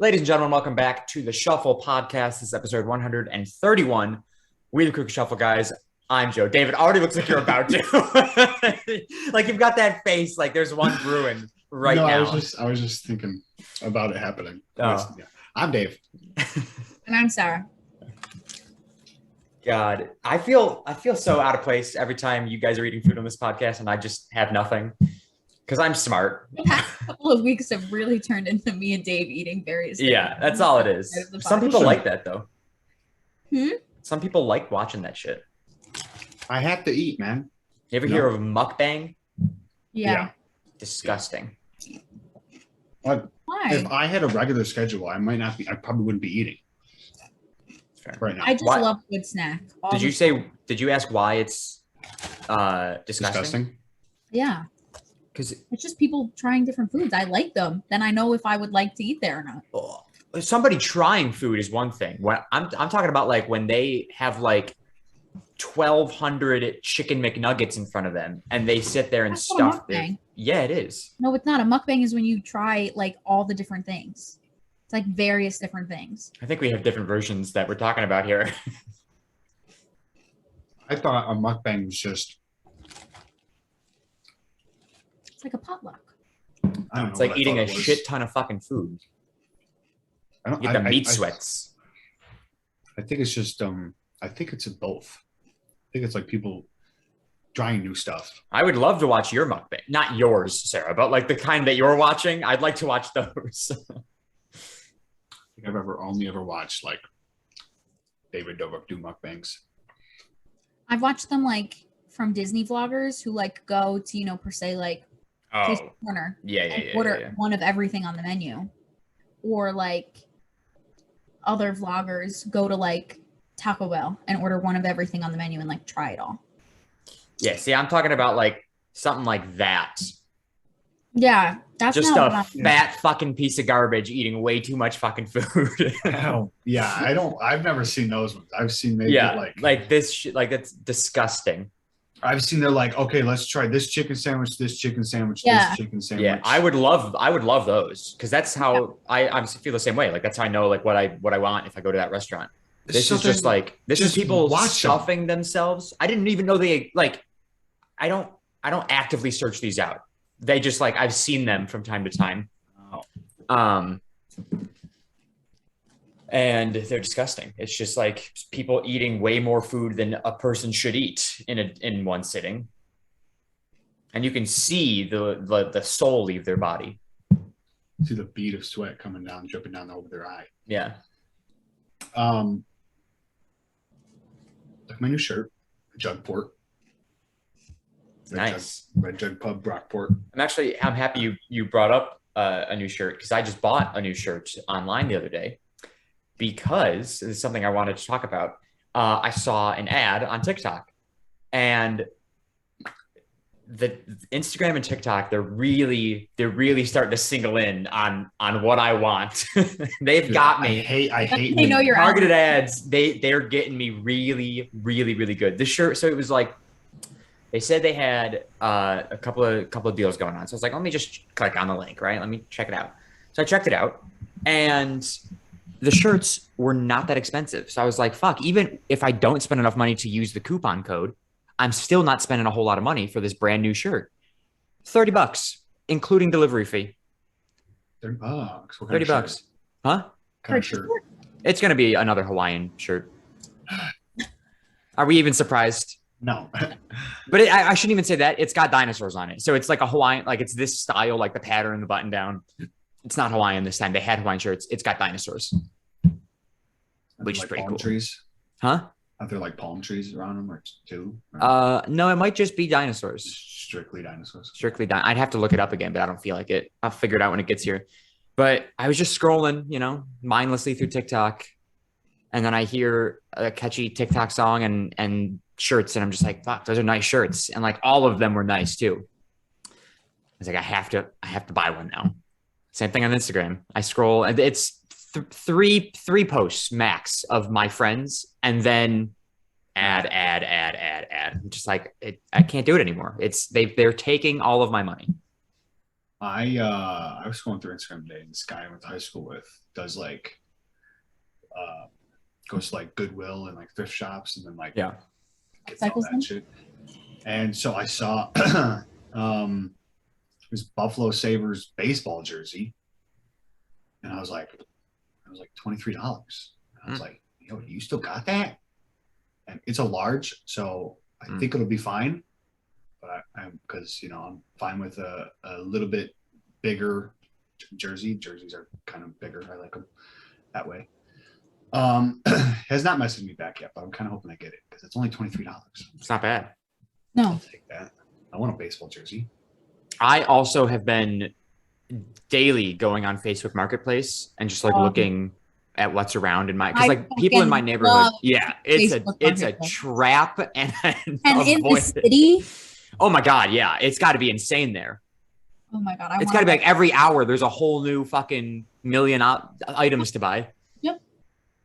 Ladies and gentlemen, welcome back to the Shuffle Podcast. This is episode 131. We the Quick Shuffle guys. I'm Joe. David, already looks like you're about to. Like you've got that face like there's one brewing right no, now. I was just thinking about it happening. Oh. Yeah. I'm Dave. And I'm Sarah. God, I feel so out of place every time you guys are eating food on this podcast and I just have nothing. Because I'm smart. The past couple of weeks have really turned into me and Dave eating various things. Yeah, that's all it is. Some people like that though. Some people like watching that shit. I have to eat, man. You ever hear of mukbang? Yeah. Disgusting. What? Why? If I had a regular schedule, I probably wouldn't be eating Fair. right now. I just love a good snack. Did you ask why it's disgusting? Yeah. Because it's just people trying different foods. I like them. Then I know if I would like to eat there or not. somebody trying food is one thing. When I'm talking about like when they have like 1,200 chicken McNuggets in front of them and they sit there and stuff it. Yeah, it is. No, it's not. A mukbang is when you try like all the different things. It's like various different things. I think we have different versions that we're talking about here. I thought a mukbang was just. It's like a potluck. I don't know. It's like eating a shit ton of fucking food. You get the meat sweats. I think it's just I think it's both. I think it's like people trying new stuff. I would love to watch your mukbang. Not yours, Sarah, but like the kind that you're watching. I'd like to watch those. I think I've only ever watched like David Dobrik do mukbangs. I've watched them like from Disney vloggers who like go to, per se, like Tasty Corner. Order one of everything on the menu. Or like other vloggers go to like Taco Bell and order one of everything on the menu and like try it all. Yeah, see, I'm talking about like something like that. Yeah, that's just a fat fucking piece of garbage eating way too much fucking food. Yeah, I've never seen those ones. I've seen maybe like this shit, like that's disgusting. I've seen they're like, okay, let's try this chicken sandwich, this chicken sandwich, this chicken sandwich. Yeah, I would love those because that's how I feel the same way. Like that's how I know like what I want if I go to that restaurant. This is just like is people stuffing themselves. I didn't even know they like. I don't actively search these out. They just like I've seen them from time to time. And they're disgusting. It's just like people eating way more food than a person should eat in one sitting. And you can see the soul leave their body. See the bead of sweat coming down, dripping down over their eye. Yeah. Like my new shirt, Jugport. Nice. Red Jug Pub, Brockport. I'm happy you brought up a new shirt because I just bought a new shirt online the other day because this is something I wanted to talk about. I saw an ad on TikTok and the Instagram and TikTok, they're really starting to single in on what I want. They've got me. I hate they know your targeted ads. They're getting me really, really, really good. This shirt, so it was like they said they had a couple of deals going on. So I was like, let me just click on the link, right? Let me check it out. So I checked it out and the shirts were not that expensive. So I was like, fuck, even if I don't spend enough money to use the coupon code, I'm still not spending a whole lot of money for this brand new shirt. $30, including delivery fee. $30. What kind $30. Huh? Kind of shirt? It's going to be another Hawaiian shirt. Are we even surprised? No. But I shouldn't even say that. It's got dinosaurs on it. So it's like a Hawaiian, like it's this style, like the pattern, the button down. It's not Hawaiian this time. They had Hawaiian shirts. It's got dinosaurs. Which is pretty cool. Trees? Huh? Are there like palm trees around them or two? No, it might just be dinosaurs. Strictly dinosaurs. I'd have to look it up again, but I don't feel like it. I'll figure it out when it gets here. But I was just scrolling, mindlessly through TikTok. And then I hear a catchy TikTok song and shirts. And I'm just like, fuck, those are nice shirts. And like all of them were nice too. I was like, I have to buy one now. Same thing on Instagram. I scroll and it's three posts max of my friends and then ad. I'm just like, I can't do it anymore. They're taking all of my money. I was going through Instagram today, and this guy I went to high school with does goes to like Goodwill and like thrift shops, and then like gets all that shit. And so I saw this Buffalo Sabres baseball jersey, and I was like $23. I was like, yo, you still got that? And it's a large, so I think it'll be fine. But I'm because I'm fine with a little bit bigger jersey. Jerseys are kind of bigger. I like them that way. Has not messaged me back yet, but I'm kind of hoping I get it because it's only $23. It's not bad. No, I'll take that. I want a baseball jersey. I also have been daily going on Facebook Marketplace and just like looking at what's around in my, because like people in my neighborhood, it's a trap and in the city. Oh my God, yeah, it's got to be insane there. Oh my God, it's got to be like every hour there's a whole new fucking million items to buy. Yep,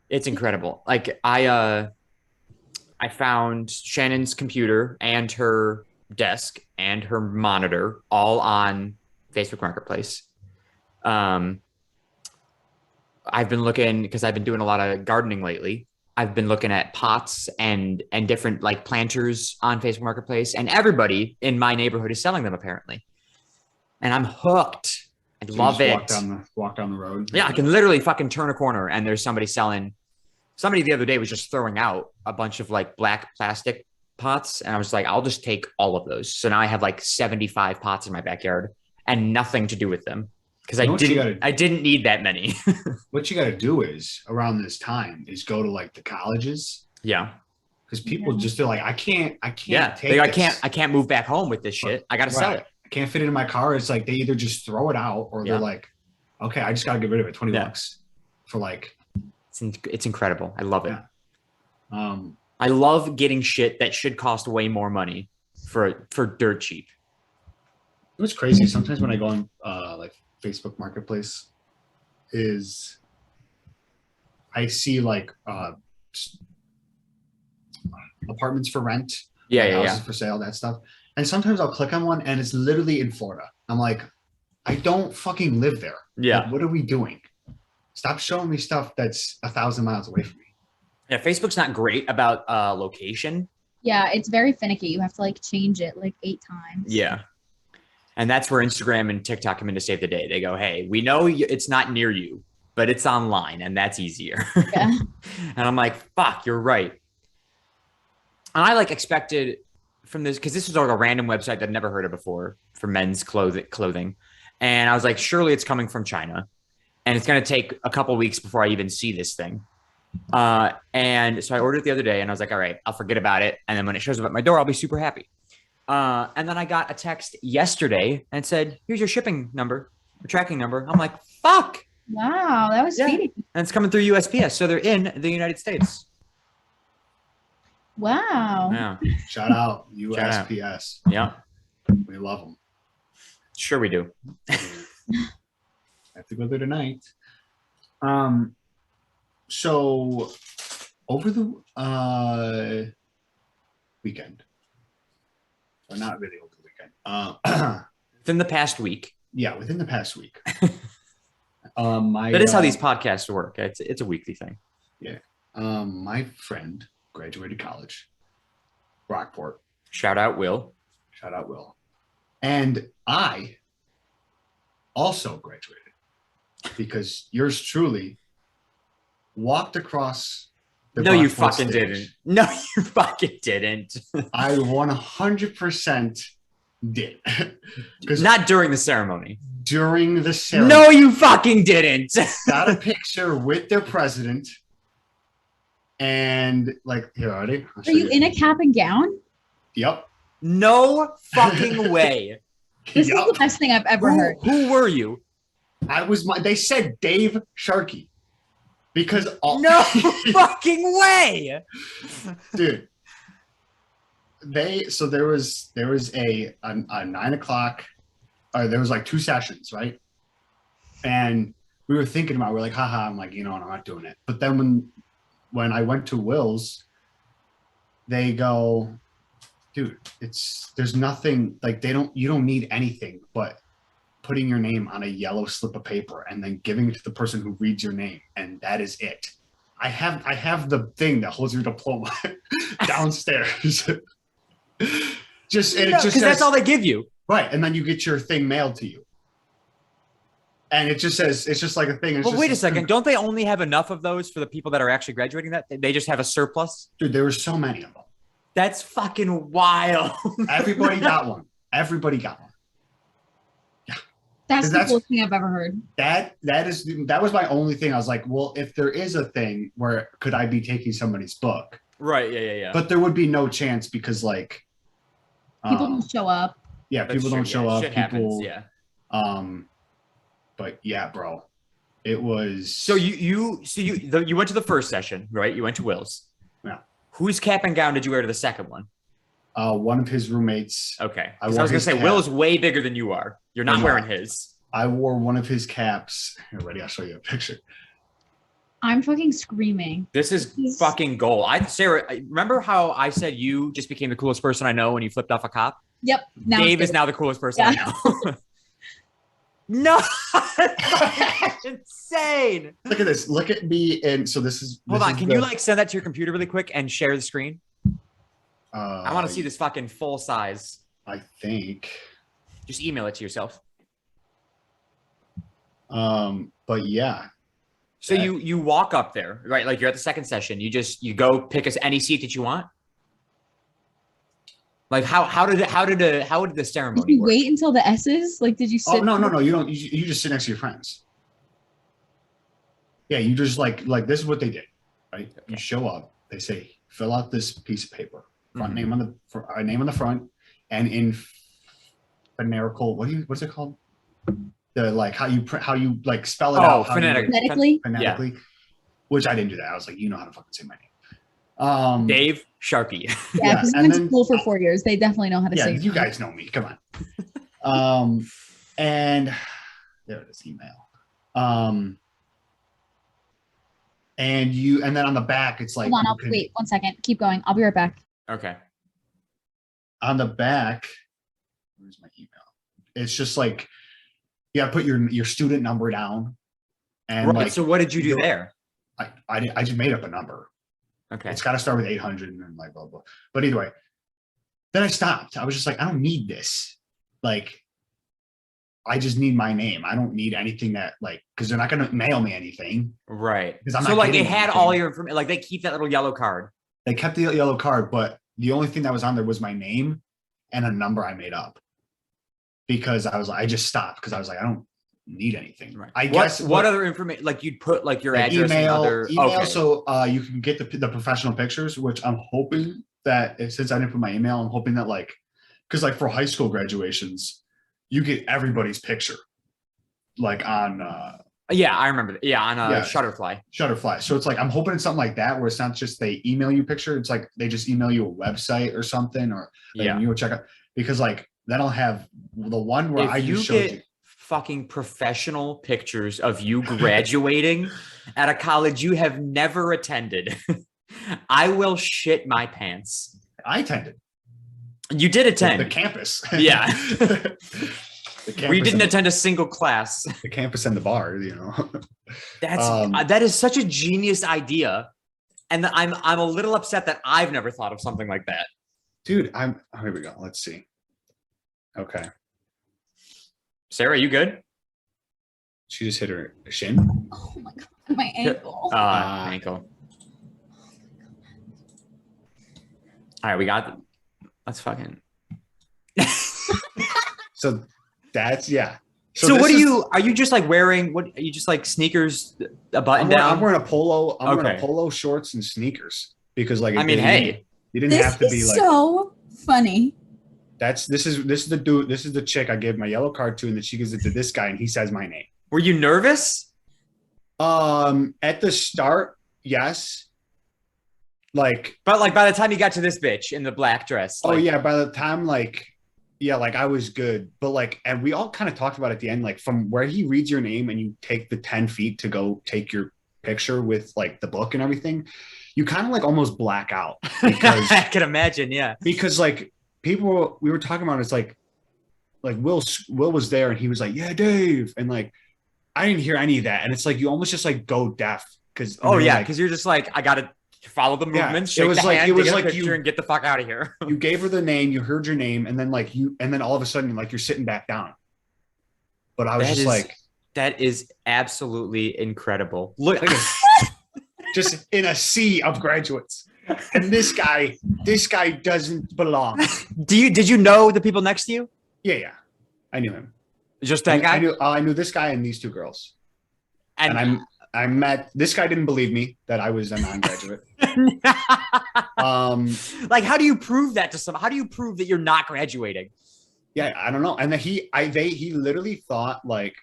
it's incredible. Like I found Shannon's computer and her desk and her monitor all on Facebook Marketplace. I've been looking because I've been doing a lot of gardening lately. I've been looking at pots and different like planters on Facebook Marketplace, and everybody in my neighborhood is selling them apparently. And I'm hooked. I love it. Walk down the road. Yeah, I can literally fucking turn a corner and there's somebody selling. Somebody the other day was just throwing out a bunch of like black plastic pots, and I was like, I'll just take all of those. So now I have like 75 pots in my backyard and nothing to do with them. Because I didn't need that many. What you got to do is around this time is go to like the colleges. Yeah. Because people just feel like I can't. Yeah. I can't move back home with this shit. I got to sell it. I can't fit it in my car. It's like they either just throw it out or they're like, okay, I just got to get rid of it. $20 for like. It's incredible. I love it. Yeah. I love getting shit that should cost way more money for dirt cheap. It was crazy. Sometimes when I go on like Facebook Marketplace, is I see like apartments for rent, houses for sale, that stuff. And sometimes I'll click on one and it's literally in Florida. I'm like, I don't fucking live there. Yeah. Like, what are we doing? Stop showing me stuff that's 1,000 miles away from me. Yeah, Facebook's not great about location. Yeah, it's very finicky. You have to like change it like 8 times. Yeah. And that's where Instagram and TikTok come in to save the day. They go, hey, we know it's not near you, but it's online and that's easier. Yeah. And I'm like, fuck, you're right. And I like expected from this, because this was like a random website that I'd never heard of before for men's clothing. And I was like, surely it's coming from China. And it's going to take a couple weeks before I even see this thing. And so I ordered it the other day and I was like, all right, I'll forget about it. And then when it shows up at my door, I'll be super happy. And then I got a text yesterday and said, here's your shipping number, your tracking number. I'm like, fuck. Wow, that was speedy. And it's coming through USPS. So they're in the United States. Wow. Yeah. Shout out USPS. Yeah. We love them. Sure we do. I have to go there tonight. So over the weekend, or not really over the weekend, within the past week. Yeah, within the past week. That is how these podcasts work. It's a weekly thing. Yeah. My friend graduated college, Rockport. Shout out Will. Shout out Will. And I also graduated because yours truly walked across the No, you Rockport fucking stage. didn't. No, you fucking didn't. I 100% did. Not during the ceremony. During the ceremony. No, you fucking didn't. Got a picture with their president. And like, here, Artie. Are you in a cap and gown? Yep. No fucking way. This is the best thing I've ever heard. Who were you? They said Dave Sharkey. Because no fucking way. Dude. There was a 9 o'clock, or there was like 2 sessions, right? And we were thinking about, we're like, haha, I'm like, I'm not doing it. But then when I went to Will's, they go, dude, there's nothing, like you don't need anything but putting your name on a yellow slip of paper and then giving it to the person who reads your name, and that is it. I have the thing that holds your diploma downstairs. Just because that's all they give you, right? And then you get your thing mailed to you, and it just says it's just like a thing. Well, wait a second, don't they only have enough of those for the people that are actually graduating? That they just have a surplus? Dude, there were so many of them. That's fucking wild. Everybody got one. Everybody got one. Yeah, that's the coolest thing I've ever heard. That was my only thing. I was like, well, if there is a thing where could I be taking somebody's book? Right. Yeah. But there would be no chance because like people don't show up. Yeah, people don't show up. Shit happens. Yeah. But yeah, bro, it was. So you went to the first session, right? You went to Will's. Yeah. Whose cap and gown did you wear to the second one? One of his roommates. Okay. I was gonna say Will is way bigger than you are. You're not wearing his. I wore one of his caps. Here, ready? I'll show you a picture. I'm fucking screaming. This is fucking gold. Sarah, remember how I said you just became the coolest person I know when you flipped off a cop? Yep. Dave is now the coolest person I know. No, that's insane. Look at this. Look at me. And so this is. Hold on. Can you like send that to your computer really quick and share the screen? I want to see this fucking full size. I think. Just email it to yourself. But yeah. So you walk up there, right? Like you're at the second session. You go pick any seat that you want. Like how did the ceremony did you work? wait until the S's? Like did you sit? Oh no, you don't. You just sit next to your friends. Yeah, you just like this is what they did, right? Okay. You show up. They say fill out this piece of paper. Front name on the name on the front, and in phonetical. What's it called? The like how you like spell it out. Phonetically. Phonetically. Yeah. Which I didn't do that. I was like, you know how to fucking say my name. Dave Sharpie. Yeah, because we went to school for 4 years. They definitely know how to say. Yeah, you guys know me. Come on. And there it is. Email. And then on the back, it's like. Hold on. Wait 1 second. Keep going. I'll be right back. Okay. On the back, where's my email? It's just like, you gotta put your student number down. And right. So what did you do there? I just made up a number. Okay. It's got to start with 800 and like blah blah. But either way, then I stopped. I was just like, I don't need this. Like, I just need my name. I don't need anything that like because they're not gonna mail me anything. Right. So like they had all your information. Like they keep that little yellow card. They kept the yellow card, but the only thing that was on there was my name and a number I made up. Because I just stopped because I was like, I don't need anything. Right. I guess what other information? Like you'd put like your like address, email, okay. So you can get the professional pictures, which I'm hoping that since I didn't put my email, I'm hoping that like, because like for high school graduations, you get everybody's picture, like on. Yeah, I remember that. Yeah, on Shutterfly. Shutterfly. So it's like I'm hoping it's something like that where it's not just they email you a picture. It's like they just email you a website or something, or like, you go check out because like. Then I'll have the one where I just showed you. Fucking professional pictures of you graduating at a college you have never attended. I will shit my pants. I attended. You did attend. The campus. Yeah. We didn't attend a single class. The campus and the bar, you know. That is such a genius idea. And I'm a little upset that I've never thought of something like that. Dude, here we go. Let's see. Okay. Sarah, you good? She just hit her shin. Oh my god, my ankle. Ankle. All right, we got. Let's fucking. So that's So what are you just like wearing? What are you just like sneakers, a button down? I'm wearing a polo. I'm wearing a polo, shorts, and sneakers because like I mean, hey, you didn't have to be like so funny. This is the dude. This is the chick I gave my yellow card to, and then she gives it to this guy, and he says my name. Were you nervous? At the start, yes. But by the time you got to this bitch in the black dress. By the time I was good, but and we all kind of talked about at the end, like from where he reads your name and you take the 10 feet to go take your picture with like the book and everything, you kind of like almost black out. Because I can imagine, yeah. Because like. People we were talking about it's like Will was there and he was like, yeah, Dave. And like, I didn't hear any of that. And it's like, you almost just like go deaf. Cause because you're just like, I got to follow the movements, shake the hand, take a picture and get the fuck out of here. You gave her the name, you heard your name. And then all of a sudden, like you're sitting back down. But I was that is absolutely incredible. Look, just in a sea of graduates. And this guy doesn't belong. Did you know the people next to you? Yeah. I knew him. Just that guy? I knew this guy and these two girls. And I met this guy didn't believe me that I was a non-graduate. Like, how do you prove that to someone? How do you prove that you're not graduating? Yeah, I don't know. And then he literally thought like,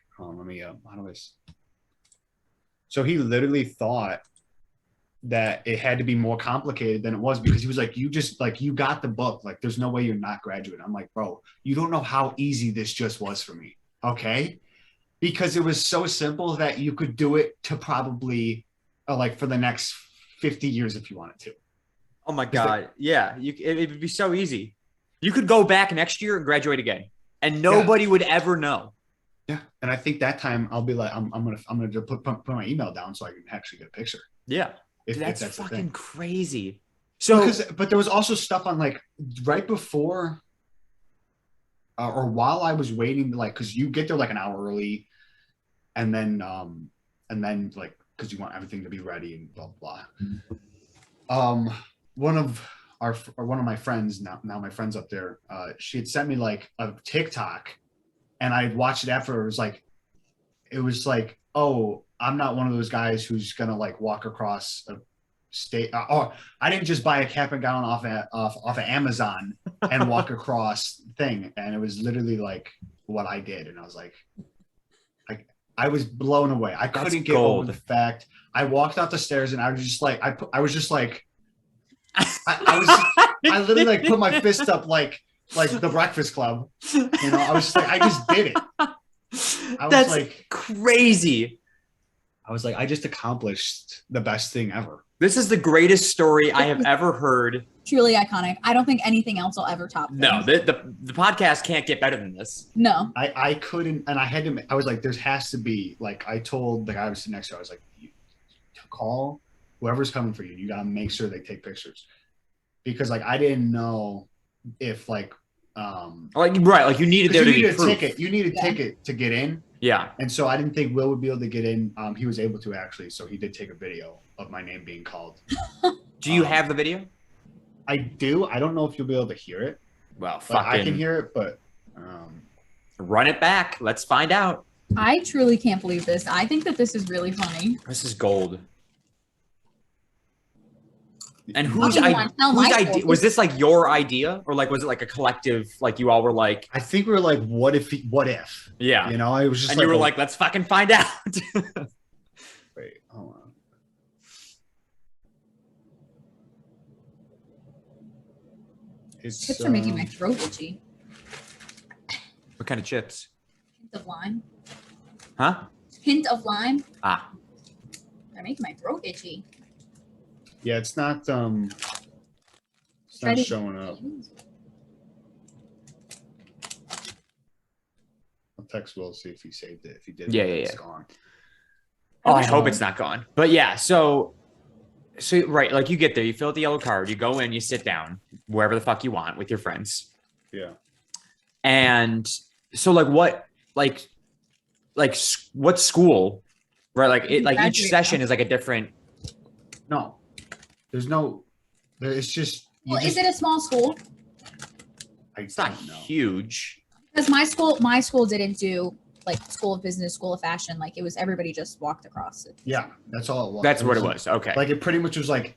so he literally thought that it had to be more complicated than it was, because he was like, you got the book. Like, there's no way you're not graduating. I'm like, bro, you don't know how easy this just was for me. Okay. Because it was so simple that you could do it to probably like for the next 50 years if you wanted to. Oh my God. Yeah. It would be so easy. You could go back next year and graduate again and nobody would ever know. Yeah. And I think that time I'll be like, I'm going to put my email down so I can actually get a picture. Yeah. Dude, that's fucking crazy. So, but there was also stuff on like right before or while I was waiting, like, cause you get there like an hour early and then like, cause you want everything to be ready and blah, blah. One of my friends, now my friend's up there, she had sent me like a TikTok and I watched it after. It was like, oh, I'm not one of those guys who's gonna like walk across a state. Or I didn't just buy a cap and gown off of Amazon and walk across thing. And it was literally like what I did. And I was like, I was blown away. I couldn't get over the fact. I walked out the stairs and I was just like, I literally like put my fist up like the Breakfast Club. You know, I was just like, I just did it. That's like crazy. I was like, I just accomplished the best thing ever. This is the greatest story I have ever heard. Truly iconic. I don't think anything else will ever top this. No, the podcast can't get better than this. No. I couldn't, and I was like, there has to be, like, I told the guy I was sitting next to, I was like, you call whoever's coming for you. You got to make sure they take pictures. Because, like, I didn't know if, like you needed there to be proof. Ticket. You need a ticket to get in. Yeah. And so I didn't think Will would be able to get in. He was able to actually. So he did take a video of my name being called. Do you have the video? I do. I don't know if you'll be able to hear it. Well, I can hear it, but run it back. Let's find out. I truly can't believe this. I think that this is really funny. This is gold. And whose idea was this? Like your idea, or like was it like a collective? Like you all were like, I think we were like, what if? Yeah, you know, I was just. And you were like, let's fucking find out. Wait, hold on. Chips are making my throat itchy. What kind of chips? Hint of lime. Huh? Hint of lime. Ah. They're making my throat itchy. Yeah, it's not showing up. I'll text Will, see if he saved it. If he did, it's gone. Oh, I hope it's not gone. But yeah, so right, like you get there, you fill out the yellow card, you go in, you sit down wherever the fuck you want with your friends. Yeah. And so like what school, right? Like it, like each session is like a different. No. It's just. Is it a small school? It's not huge. Because my school didn't do like School of Business, School of Fashion. Like it was everybody just walked across it. Yeah, that's all it was. That's what it was. Okay. Like it pretty much was like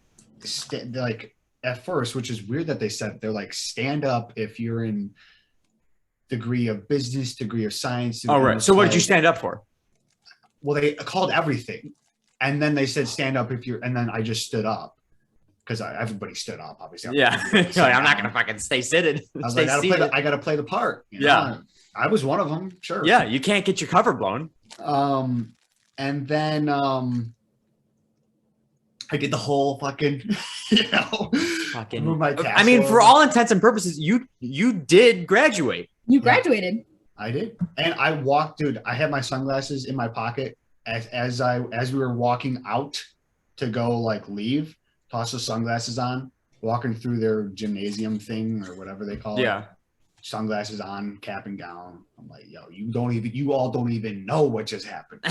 at first, which is weird that they said they're like stand up if you're in degree of business, degree of science. Oh right. So what did you stand up for? Well, they called everything, and then they said stand up if you're, and then I just stood up. Because everybody stood up, obviously. Yeah, I'm not gonna fucking stay seated. I was like, I gotta play the part. You know? I was one of them. Sure. Yeah, you can't get your cover blown. And then I did the whole fucking, move my tassel. I mean, for all intents and purposes, you did graduate. You graduated. I did. And I walked, dude, I had my sunglasses in my pocket as we were walking out to go like leave, toss the sunglasses on, walking through their gymnasium thing or whatever they call it. Yeah. Sunglasses on, cap and gown. I'm like, yo, you all don't even know what just happened.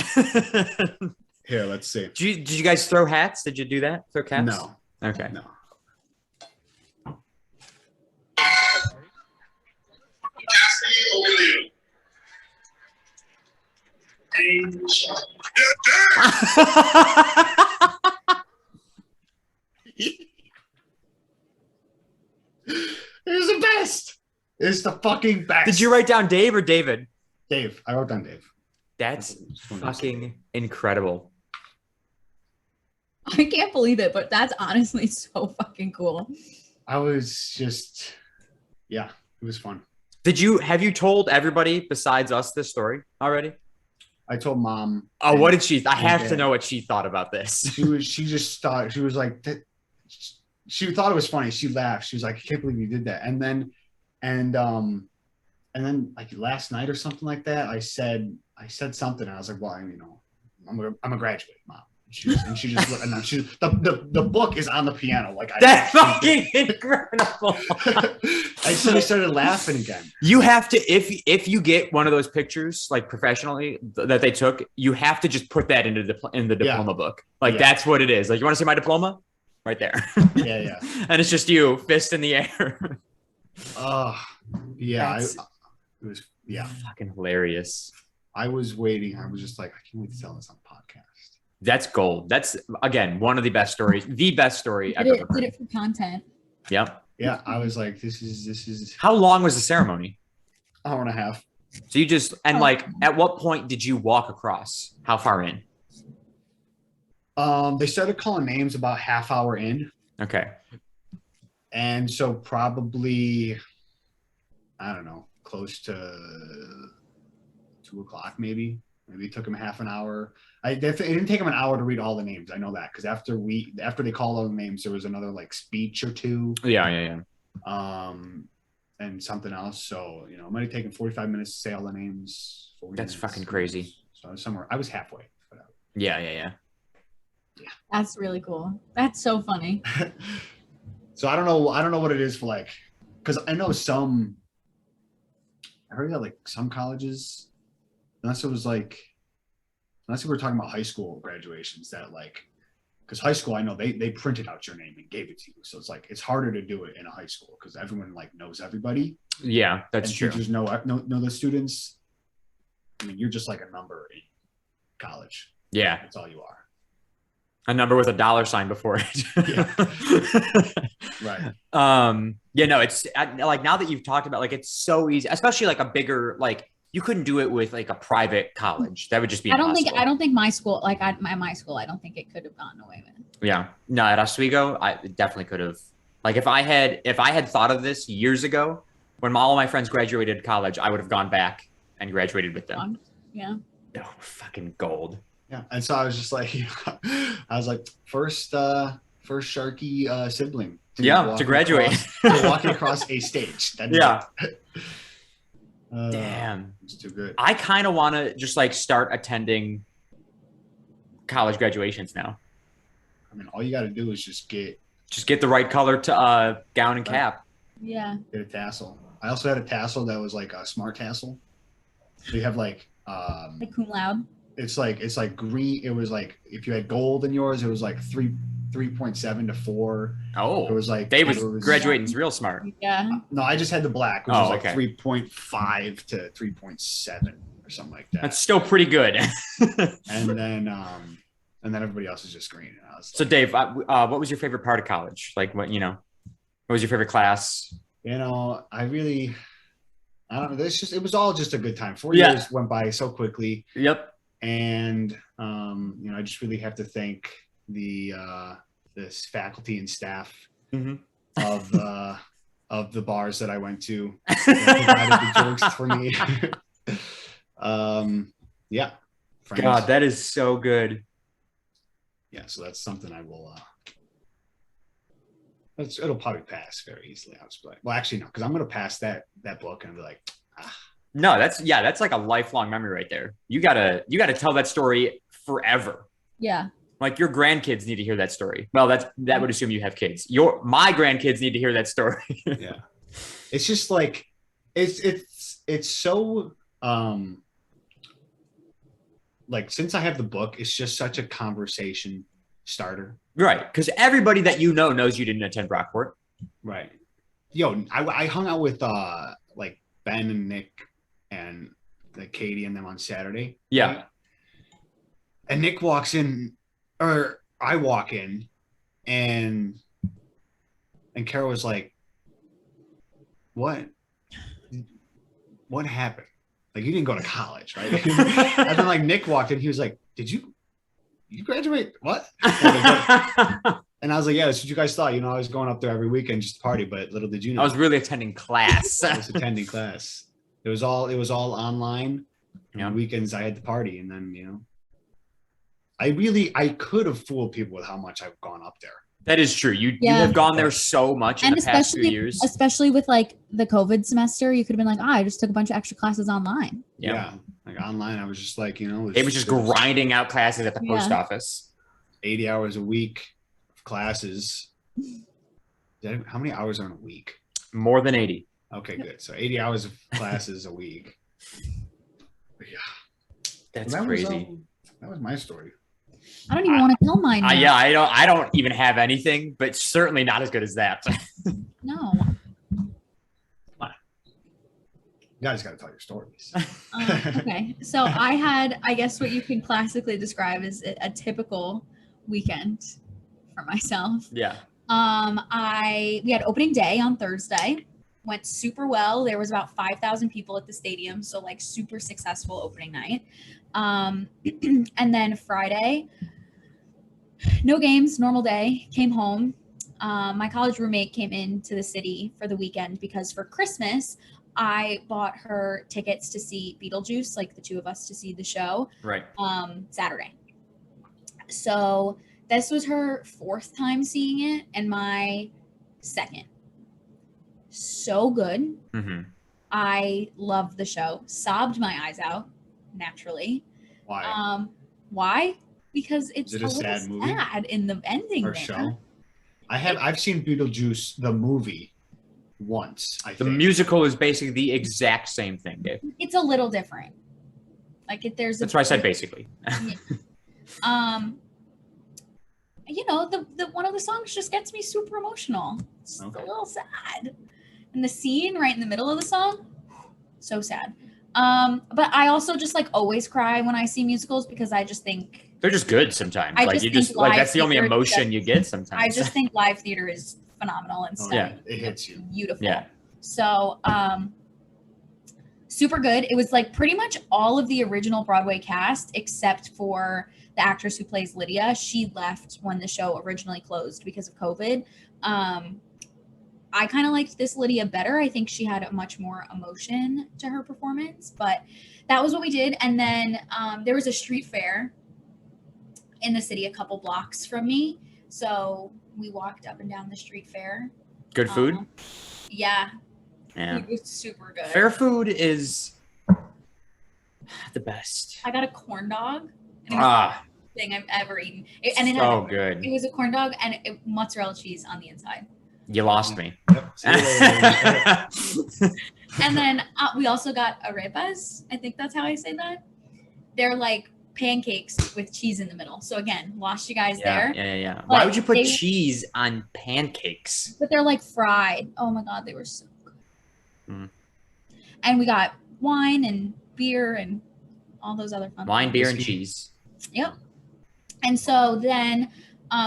Here, let's see. Did you guys throw hats? Did you do that? Throw caps? No. Okay. No. It's the best. It's the fucking best. Did you write down Dave or David? Dave. I wrote down Dave. That's fucking incredible. I can't believe it, but that's honestly so fucking cool. I was just, yeah, it was fun. Have you told everybody besides us this story already? I told Mom. Oh, what did she? I have to know what she thought about this. She just thought, she was like, she thought it was funny. She laughed. She was like, I can't believe you did that. And then like last night or something like that, I said something. And I was like, well, I'm a graduate, Mom. And she just and she the book is on the piano. Like that's fucking incredible. And so we started laughing again. You have to if you get one of those pictures like professionally that they took, you have to just put that in the diploma book. Like that's what it is. Like, you want to see my diploma? Right there. Yeah. And it's just you, fist in the air. Yeah. It was fucking hilarious. I was waiting. I was just like, I can't wait to tell this on the podcast. That's gold. That's, again, one of the best stories. The best story I've ever heard. Did it for content. Yep. Yeah, I was like, this is. How long was the ceremony? Hour and a half. So you just, and like, at what point did you walk across? How far in? They started calling names about half hour in. Okay. And so probably, I don't know, close to 2:00 maybe. Maybe it took him half an hour. It didn't take him an hour to read all the names. I know that because after they called all the names, there was another like speech or two. Yeah. And something else. So it might have taken 45 minutes to say all the names. That's fucking crazy. So I was halfway. Yeah. That's really cool. That's so funny. So I don't know what it is for like, because I know I heard that like some colleges, unless we were talking about high school graduations, that like, because high school, I know they printed out your name and gave it to you. So it's like, it's harder to do it in a high school because everyone like knows everybody. Yeah, that's true. Teachers know the students. I mean, you're just like a number in college. Yeah. That's all you are. A number with a $sign before it. Right. Yeah, no, it's like, now that you've talked about, like, it's so easy, especially like a bigger, like, you couldn't do it with like a private college. That would just be impossible. I don't think my school, like my school, I don't think it could have gotten away with. Yeah. No, at Oswego, I definitely could have. Like, if I had thought of this years ago, when all of my friends graduated college, I would have gone back and graduated with them. Yeah. Oh, fucking gold. Yeah. And so I was just like, first Sharky sibling. To graduate. Walking across a stage. Damn. It's too good. I kind of want to just like start attending college graduations now. I mean, all you got to do is just get the right color to gown and cap. Yeah. Get a tassel. I also had a tassel that was like a smart tassel. So you have like cum laude. It's like green. It was like, if you had gold in yours, it was like 3.7 to 4. Oh, it was like Dave was graduating's real smart. Yeah. No, I just had the black, which was like 3.5 to 3.7 or something like that. That's still pretty good. and then everybody else is just green. And I was so Dave, what was your favorite part of college? Like, what was your favorite class? I don't know. It was all just a good time. 4 years went by so quickly. Yep. And I just really have to thank this faculty and staff of the bars that I went to that provided the jokes for me. Friends. God, that is so good. Yeah, so that's something I will. It'll probably pass very easily. I was like, well, actually no, because I'm gonna pass that book and I'll be like, No, that's like a lifelong memory right there. You gotta tell that story forever. Yeah. Like your grandkids need to hear that story. Well, that would assume you have kids. My grandkids need to hear that story. Yeah. It's just like it's so like since I have the book, it's just such a conversation starter. Right. Because everybody that you know knows you didn't attend Brockport. Right. Yo, I hung out with like Ben and Nick and like Katie and them on Saturday. Yeah. Right? And Nick walks in, or I walk in, and Carol was like, What happened? Like, you didn't go to college, right? And then like Nick walked in, he was like, Did you graduate? What? And I was like, Yeah, that's what you guys thought. I was going up there every weekend just to party, but little did you know. I was really attending class. I was attending class. It was all online. Yeah. Weekends I had to party, and then I could have fooled people with how much I've gone up there. That is true. You have gone there so much in the past few years. Especially with like the COVID semester, you could have been like, I just took a bunch of extra classes online. Yeah. Like online, I was just like, it was just grinding out classes at the post office. 80 hours a week of classes. How many hours are in a week? More than 80. Okay, good. So 80 hours of classes a week. Yeah. That's crazy. That was my story. I don't even want to tell mine. Yeah, I don't even have anything, but certainly not as good as that. No. You guys got to tell your stories. Okay. So I had, I guess what you can classically describe as a typical weekend for myself. Yeah. We had opening day on Thursday. Went super well. There was about 5,000 people at the stadium. So like super successful opening night. And then Friday, no games, normal day, came home. My college roommate came into the city for the weekend because for Christmas, I bought her tickets to see Beetlejuice, like the two of us to see the show. Right. Saturday. So this was her 4th time seeing it and my 2nd. So good. Mm-hmm. I loved the show. Sobbed my eyes out, naturally. Why? Why? Because it's a sad movie? Sad in the ending or there. Show. I've seen Beetlejuice the movie once. I think the musical is basically the exact same thing, Dave. It's a little different. Like there's. That's why I said basically. The one of the songs just gets me super emotional. It's a little sad. And the scene right in the middle of the song, so sad. But I also just like always cry when I see musicals because I just think they're just good sometimes. That's the only emotion you get sometimes. I just think live theater is phenomenal and stunning. It hits you. Beautiful. Yeah. So super good. It was like pretty much all of the original Broadway cast except for the actress who plays Lydia. She left when the show originally closed because of COVID. I kind of liked this Lydia better. I think she had a much more emotion to her performance, but that was what we did. And then there was a street fair in the city a couple blocks from me. So we walked up and down the street fair. Good food? Yeah. Yeah. It was super good. Fair food is the best. I got a corn dog. And it was the thing I've ever eaten. Good. It was a corn dog and mozzarella cheese on the inside. You lost me. Yep. And then we also got arepas. I think that's how I say that. They're like pancakes with cheese in the middle. So again, lost you guys there. Yeah. Why would you put cheese on pancakes? But they're like fried. Oh my God, they were so good. Mm. And we got wine and beer and all those other fun wine, things. beer, and cheese. Yep. And so then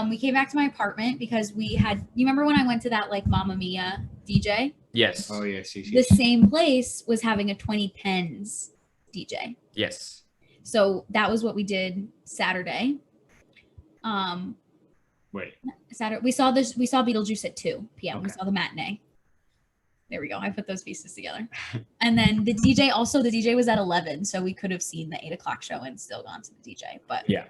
we came back to my apartment because you remember when I went to that like Mamma Mia DJ? Yes. Oh, yes. The same place was having a 20 Pens DJ. Yes. So that was what we did Saturday. Saturday we saw Beetlejuice at 2 p.m. Okay. We saw the matinee. There we go. I put those pieces together. And then the DJ was at 11, so we could have seen the 8 o'clock show and still gone to the DJ. But yeah.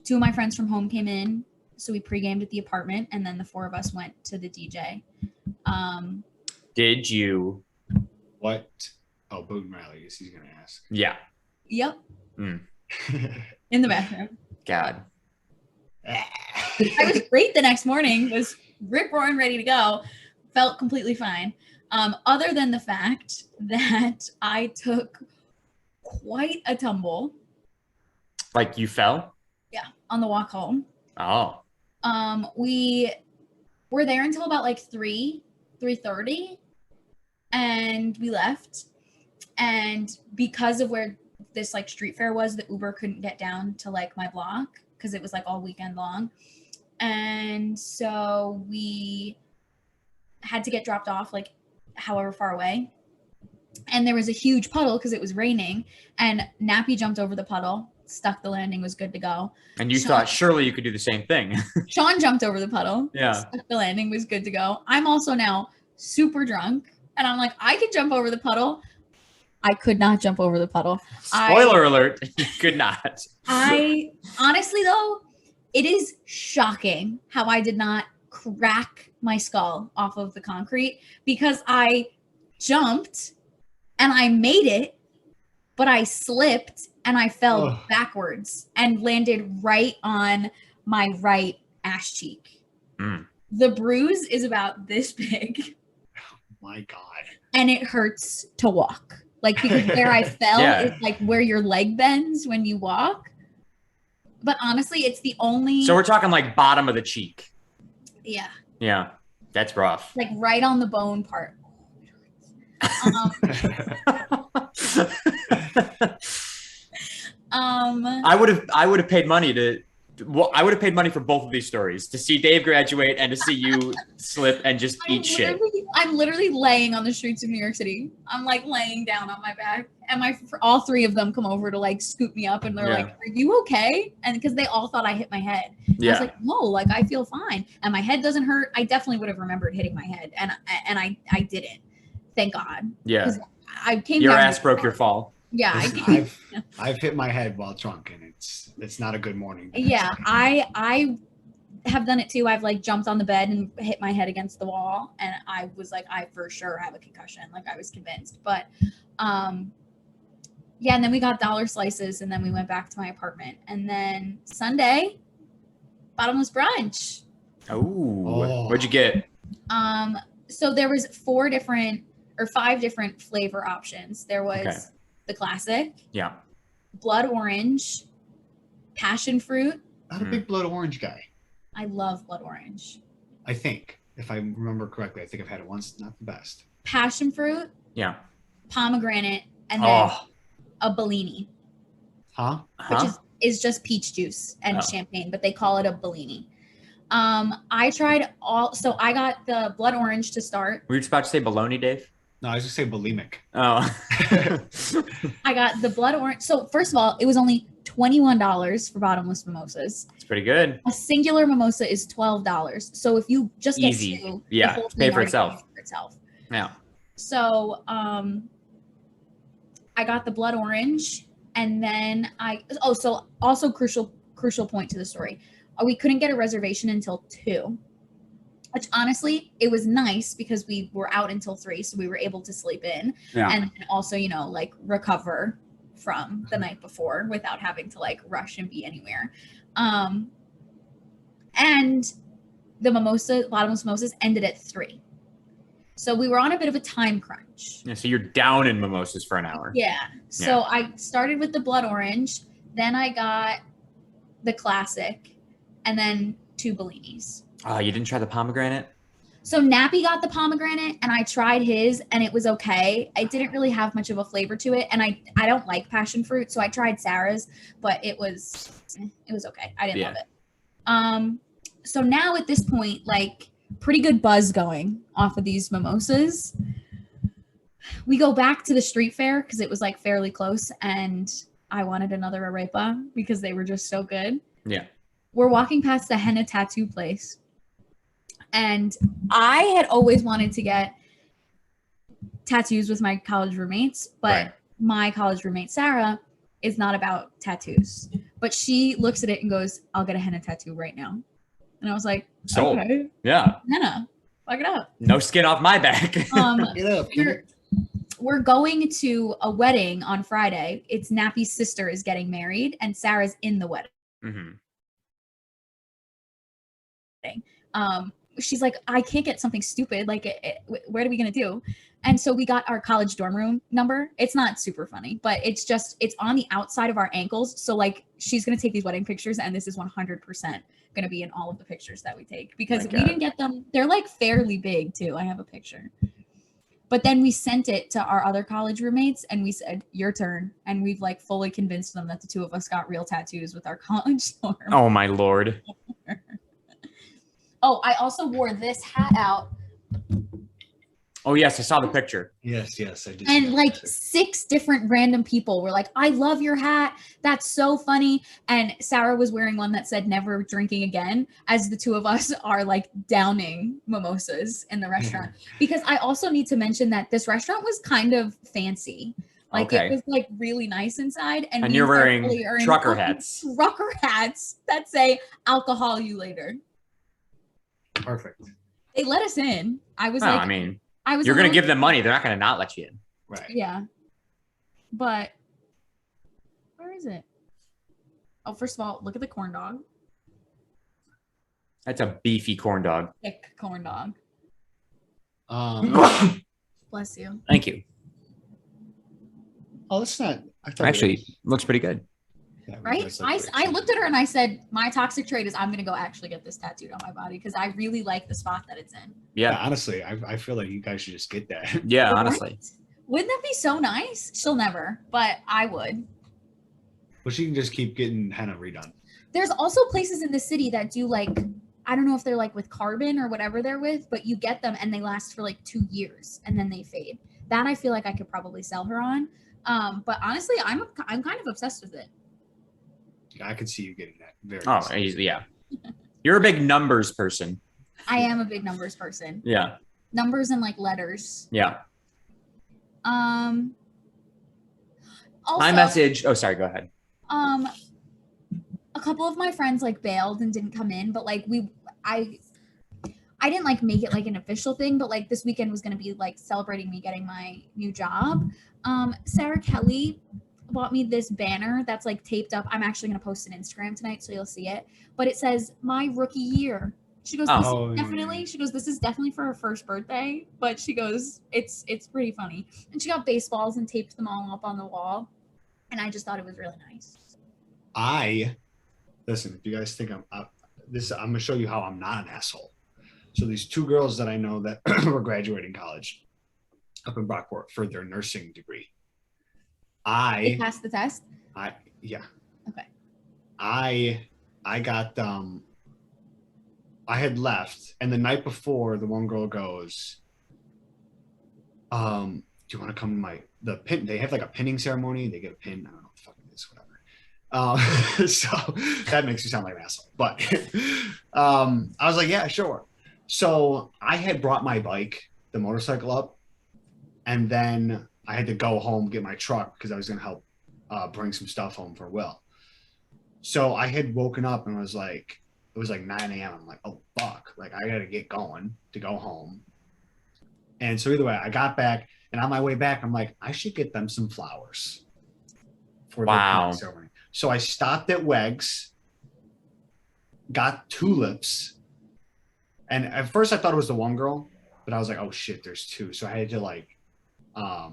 2 of my friends from home came in, so we pre-gamed at the apartment, and then the 4 of us went to the DJ. Did you What? Oh, Boone Riley. He's going to ask. Yeah. Yep. Mm. In the bathroom. God. I was great the next morning. Was rip roaring, ready to go. Felt completely fine. Other than the fact that I took quite a tumble. Like you fell? Yeah, on the walk home. Oh. We were there until about like 3:30, and we left. And because of where this like street fair was, the Uber couldn't get down to like my block because it was like all weekend long. And so we had to get dropped off like however far away. And there was a huge puddle because it was raining, and Nappy jumped over the puddle, stuck the landing, was good to go. And you thought surely you could do the same thing. Sean jumped over the puddle, yeah, stuck the landing, was good to go. I'm also now super drunk, and I'm like, I could jump over the puddle. I could not jump over the puddle. Spoiler alert, you could not. I honestly though, it is shocking how I did not crack my skull off of the concrete, because I jumped and I made it, but I slipped and I fell backwards and landed right on my right ass cheek. The bruise is about this big. Oh my God. And it hurts to walk. Like, because where I fell is like where your leg bends when you walk. But honestly, it's the only. So we're talking like bottom of the cheek. Yeah. Yeah. That's rough. Like right on the bone part. I would have paid money to. Well, I would have paid money for both of these stories, to see Dave graduate and to see you slip and just eat shit. I'm literally laying on the streets of New York City. I'm like laying down on my back, and all three of them come over to like scoop me up, and they're like, "Are you okay?" And because they all thought I hit my head. I was like, "No, like I feel fine, and my head doesn't hurt." I definitely would have remembered hitting my head, and I didn't. Thank God. Yeah. I came. Your ass broke your fall. Yeah, I've hit my head while drunk, and it's not a good morning. Yeah, I have done it too. I've like jumped on the bed and hit my head against the wall, and I was like, I for sure have a concussion. Like I was convinced, but yeah. And then we got dollar slices, and then we went back to my apartment, and then Sunday, bottomless brunch. Oh, what'd you get? So there was 5 different flavor options. There was the classic, blood orange, passion fruit. Not a big blood orange guy. I love blood orange. I think, if I remember correctly, I think I've had it once. Not the best. Passion fruit. Yeah. Pomegranate, and then a Bellini. Which is just peach juice and champagne, but they call it a Bellini. I tried so I got the blood orange to start. Were you just about to say bologna, Dave? No, I was just say bulimic. Oh. I got the blood orange. So first of all, it was only $21 for bottomless mimosas. It's pretty good. A singular mimosa is $12. So if you just get two, pay for itself. Yeah. So I got the blood orange, and then so also crucial point to the story. We couldn't get a reservation until 2. Which honestly, it was nice because we were out until 3, so we were able to sleep in and also, like recover from the night before without having to like rush and be anywhere. And the bottomless mimosas ended at 3. So we were on a bit of a time crunch. Yeah, so you're down in mimosas for an hour. Yeah. So I started with the blood orange, then I got the classic, and then 2 Bellinis. Oh, you didn't try the pomegranate? So Nappy got the pomegranate, and I tried his, and it was okay. It didn't really have much of a flavor to it, and I don't like passion fruit, so I tried Sarah's, but it was okay. I didn't love it. So now at this point, like pretty good buzz going off of these mimosas. We go back to the street fair because it was like fairly close, and I wanted another arepa because they were just so good. Yeah. We're walking past the henna tattoo place. And I had always wanted to get tattoos with my college roommates, but my college roommate, Sarah, is not about tattoos. But she looks at it and goes, I'll get a henna tattoo right now. And I was like, okay. Yeah. Henna, fuck it up. No skin off my back. we're going to a wedding on Friday. It's Nappy's sister is getting married, and Sarah's in the wedding. She's like, I can't get something stupid. Like, what are we gonna do? And so we got our college dorm room number. It's not super funny, but it's on the outside of our ankles. So like, she's gonna take these wedding pictures, and this is 100% gonna be in all of the pictures that we take because we didn't get them. They're like fairly big too. I have a picture. But then we sent it to our other college roommates and we said, your turn. And we've like fully convinced them that the two of us got real tattoos with our college dorm. Oh my Lord. Oh, I also wore this hat out. Oh yes, I saw the picture. Yes, I did. And like 6 different random people were like, I love your hat. That's so funny. And Sarah was wearing one that said never drinking again, as the two of us are like downing mimosas in the restaurant. Because I also need to mention that this restaurant was kind of fancy. Like it was like really nice inside. And you're wearing trucker hats. Trucker hats that say alcohol you later. Perfect. They let us in. I was you're going to give them money. They're not going to not let you in. Right. Yeah. But where is it? Oh, first of all, look at the corn dog. That's a beefy corn dog. Thick corn dog. Bless you. Thank you. Oh, it's not. Actually, looks pretty good. Yeah, right? I looked at her and I said, my toxic trait is I'm going to go actually get this tattooed on my body because I really like the spot that it's in. Yeah, honestly, I feel like you guys should just get that. Yeah, honestly. Wouldn't that be so nice? She'll never, but I would. Well, she can just keep getting henna redone. There's also places in the city that do like, I don't know if they're like with carbon or whatever they're with, but you get them and they last for like 2 years and then they fade. That I feel like I could probably sell her on. But honestly, I'm kind of obsessed with it. I could see you getting that very easily. Yeah. You're a big numbers person. I am a big numbers person. Yeah. Numbers and like letters. Yeah. Also, my message. Oh, sorry. Go ahead. A couple of my friends like bailed and didn't come in, but like I didn't like make it like an official thing, but like this weekend was going to be like celebrating me getting my new job. Sarah Kelly bought me this banner that's like taped up. I'm actually going to post it on Instagram tonight so you'll see it, but it says my rookie year. She goes, this is definitely for her first birthday, but she goes, it's pretty funny. And she got baseballs and taped them all up on the wall. And I just thought it was really nice. Listen, if you guys think I'm going to show you how I'm not an asshole. So these 2 girls that I know that were graduating college up in Brockport for their nursing degree. They passed the test? Yeah. Okay. I got I had left, and the night before, the one girl goes, do you want to come to the pin? They have like a pinning ceremony. They get a pin. I don't know what the fuck it is, whatever. So that makes me sound like an asshole. But I was like, yeah, sure. So I had brought my bike, the motorcycle up, and then I had to go home, get my truck because I was going to help bring some stuff home for Will. So I had woken up and was like, it was like 9 a.m. I'm like, oh, fuck. Like, I got to get going to go home. And so either way, I got back. And on my way back, I'm like, I should get them some flowers for their ceremony. So I stopped at Wegg's, got tulips. And at first I thought it was the one girl. But I was like, oh, shit, there's 2. So I had to like, I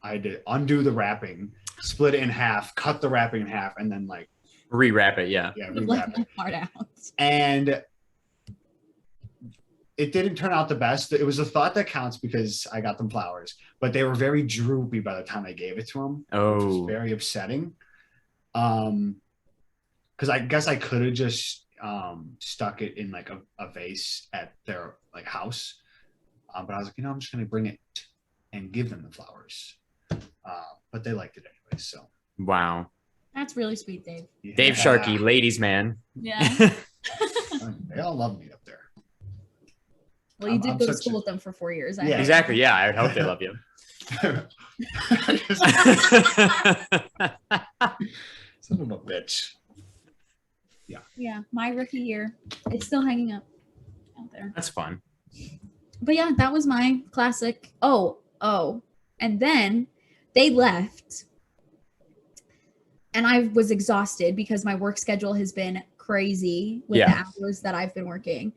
had to undo the wrapping, split it in half, cut the wrapping in half, and then like rewrap it. Yeah, rewrap it. Part out. And it didn't turn out the best. It was a thought that counts because I got them flowers, but they were very droopy by the time I gave it to them. Which was very upsetting. Because I guess I could have just stuck it in like a vase at their like house, but I was like, I'm just gonna bring it and give them the flowers. But they liked it anyway, so. Wow. That's really sweet, Dave. Yeah. Dave Sharkey, ladies man. Yeah. They all love me up there. Well, you did go to school with them for 4 years. Yeah, exactly. Yeah, I would hope they love you. Son of a bitch. Yeah. Yeah, my rookie year. It's still hanging up out there. That's fun. But yeah, that was my classic. Oh, And then they left. And I was exhausted because my work schedule has been crazy with the hours that I've been working,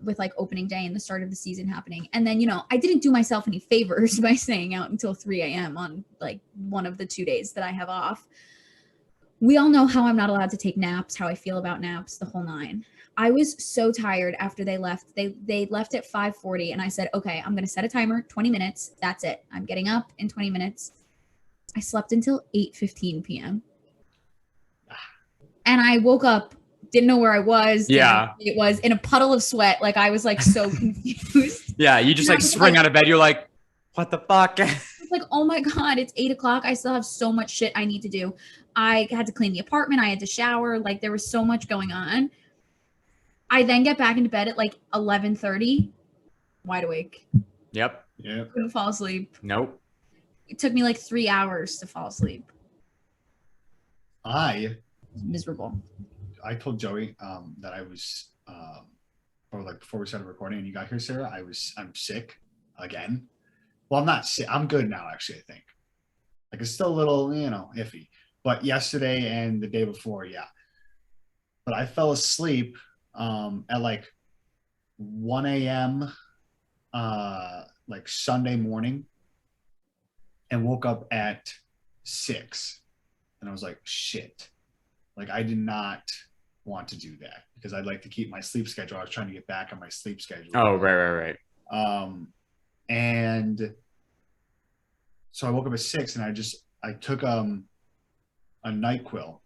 with like opening day and the start of the season happening. And then, I didn't do myself any favors by staying out until 3 a.m. on like one of the 2 days that I have off. We all know how I'm not allowed to take naps, how I feel about naps, the whole nine. I was so tired after they left. They left at 5:40 and I said, okay, I'm going to set a timer, 20 minutes. That's it. I'm getting up in 20 minutes. I slept until 8:15 p.m. And I woke up, didn't know where I was. Yeah. It was in a puddle of sweat. Like I was like so confused. Yeah. You just like spring out of bed. You're like, what the fuck? It's like, oh my God, it's 8 o'clock. I still have so much shit I need to do. I had to clean the apartment. I had to shower. Like there was so much going on. I then get back into bed at like 11:30, wide awake. Yep. Couldn't fall asleep. Nope. It took me like 3 hours to fall asleep. It was miserable. I told Joey that I was or like before we started recording and you got here, Sarah, I'm sick again. Well, I'm not sick. I'm good now, actually, I think. Like it's still a little, iffy. But yesterday and the day before, yeah. But I fell asleep at like 1 a.m. Like Sunday morning and woke up at 6. And I was like, shit. Like I did not want to do that because I'd like to keep my sleep schedule. I was trying to get back on my sleep schedule. Oh, right. And so I woke up at 6 and I took a NyQuil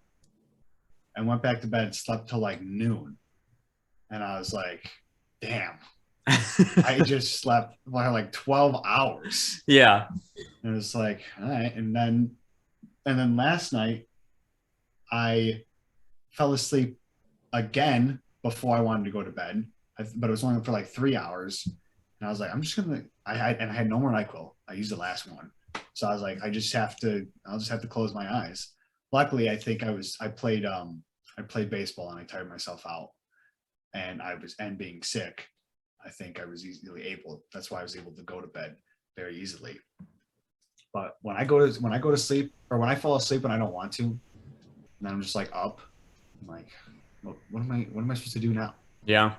and went back to bed and slept till like noon. And I was like, damn, I just slept like 12 hours. Yeah. And it was like, all right. And then last night I fell asleep again before I wanted to go to bed, but it was only for like 3 hours. And I was like, I had no more NyQuil. I used the last one. So I was like, I'll just have to close my eyes. Luckily, I think I played baseball and I tired myself out and being sick, I think I was that's why I was able to go to bed very easily. But when I go to sleep or when I fall asleep and I don't want to, and I'm just like up, I'm like, what am I supposed to do now? Yeah.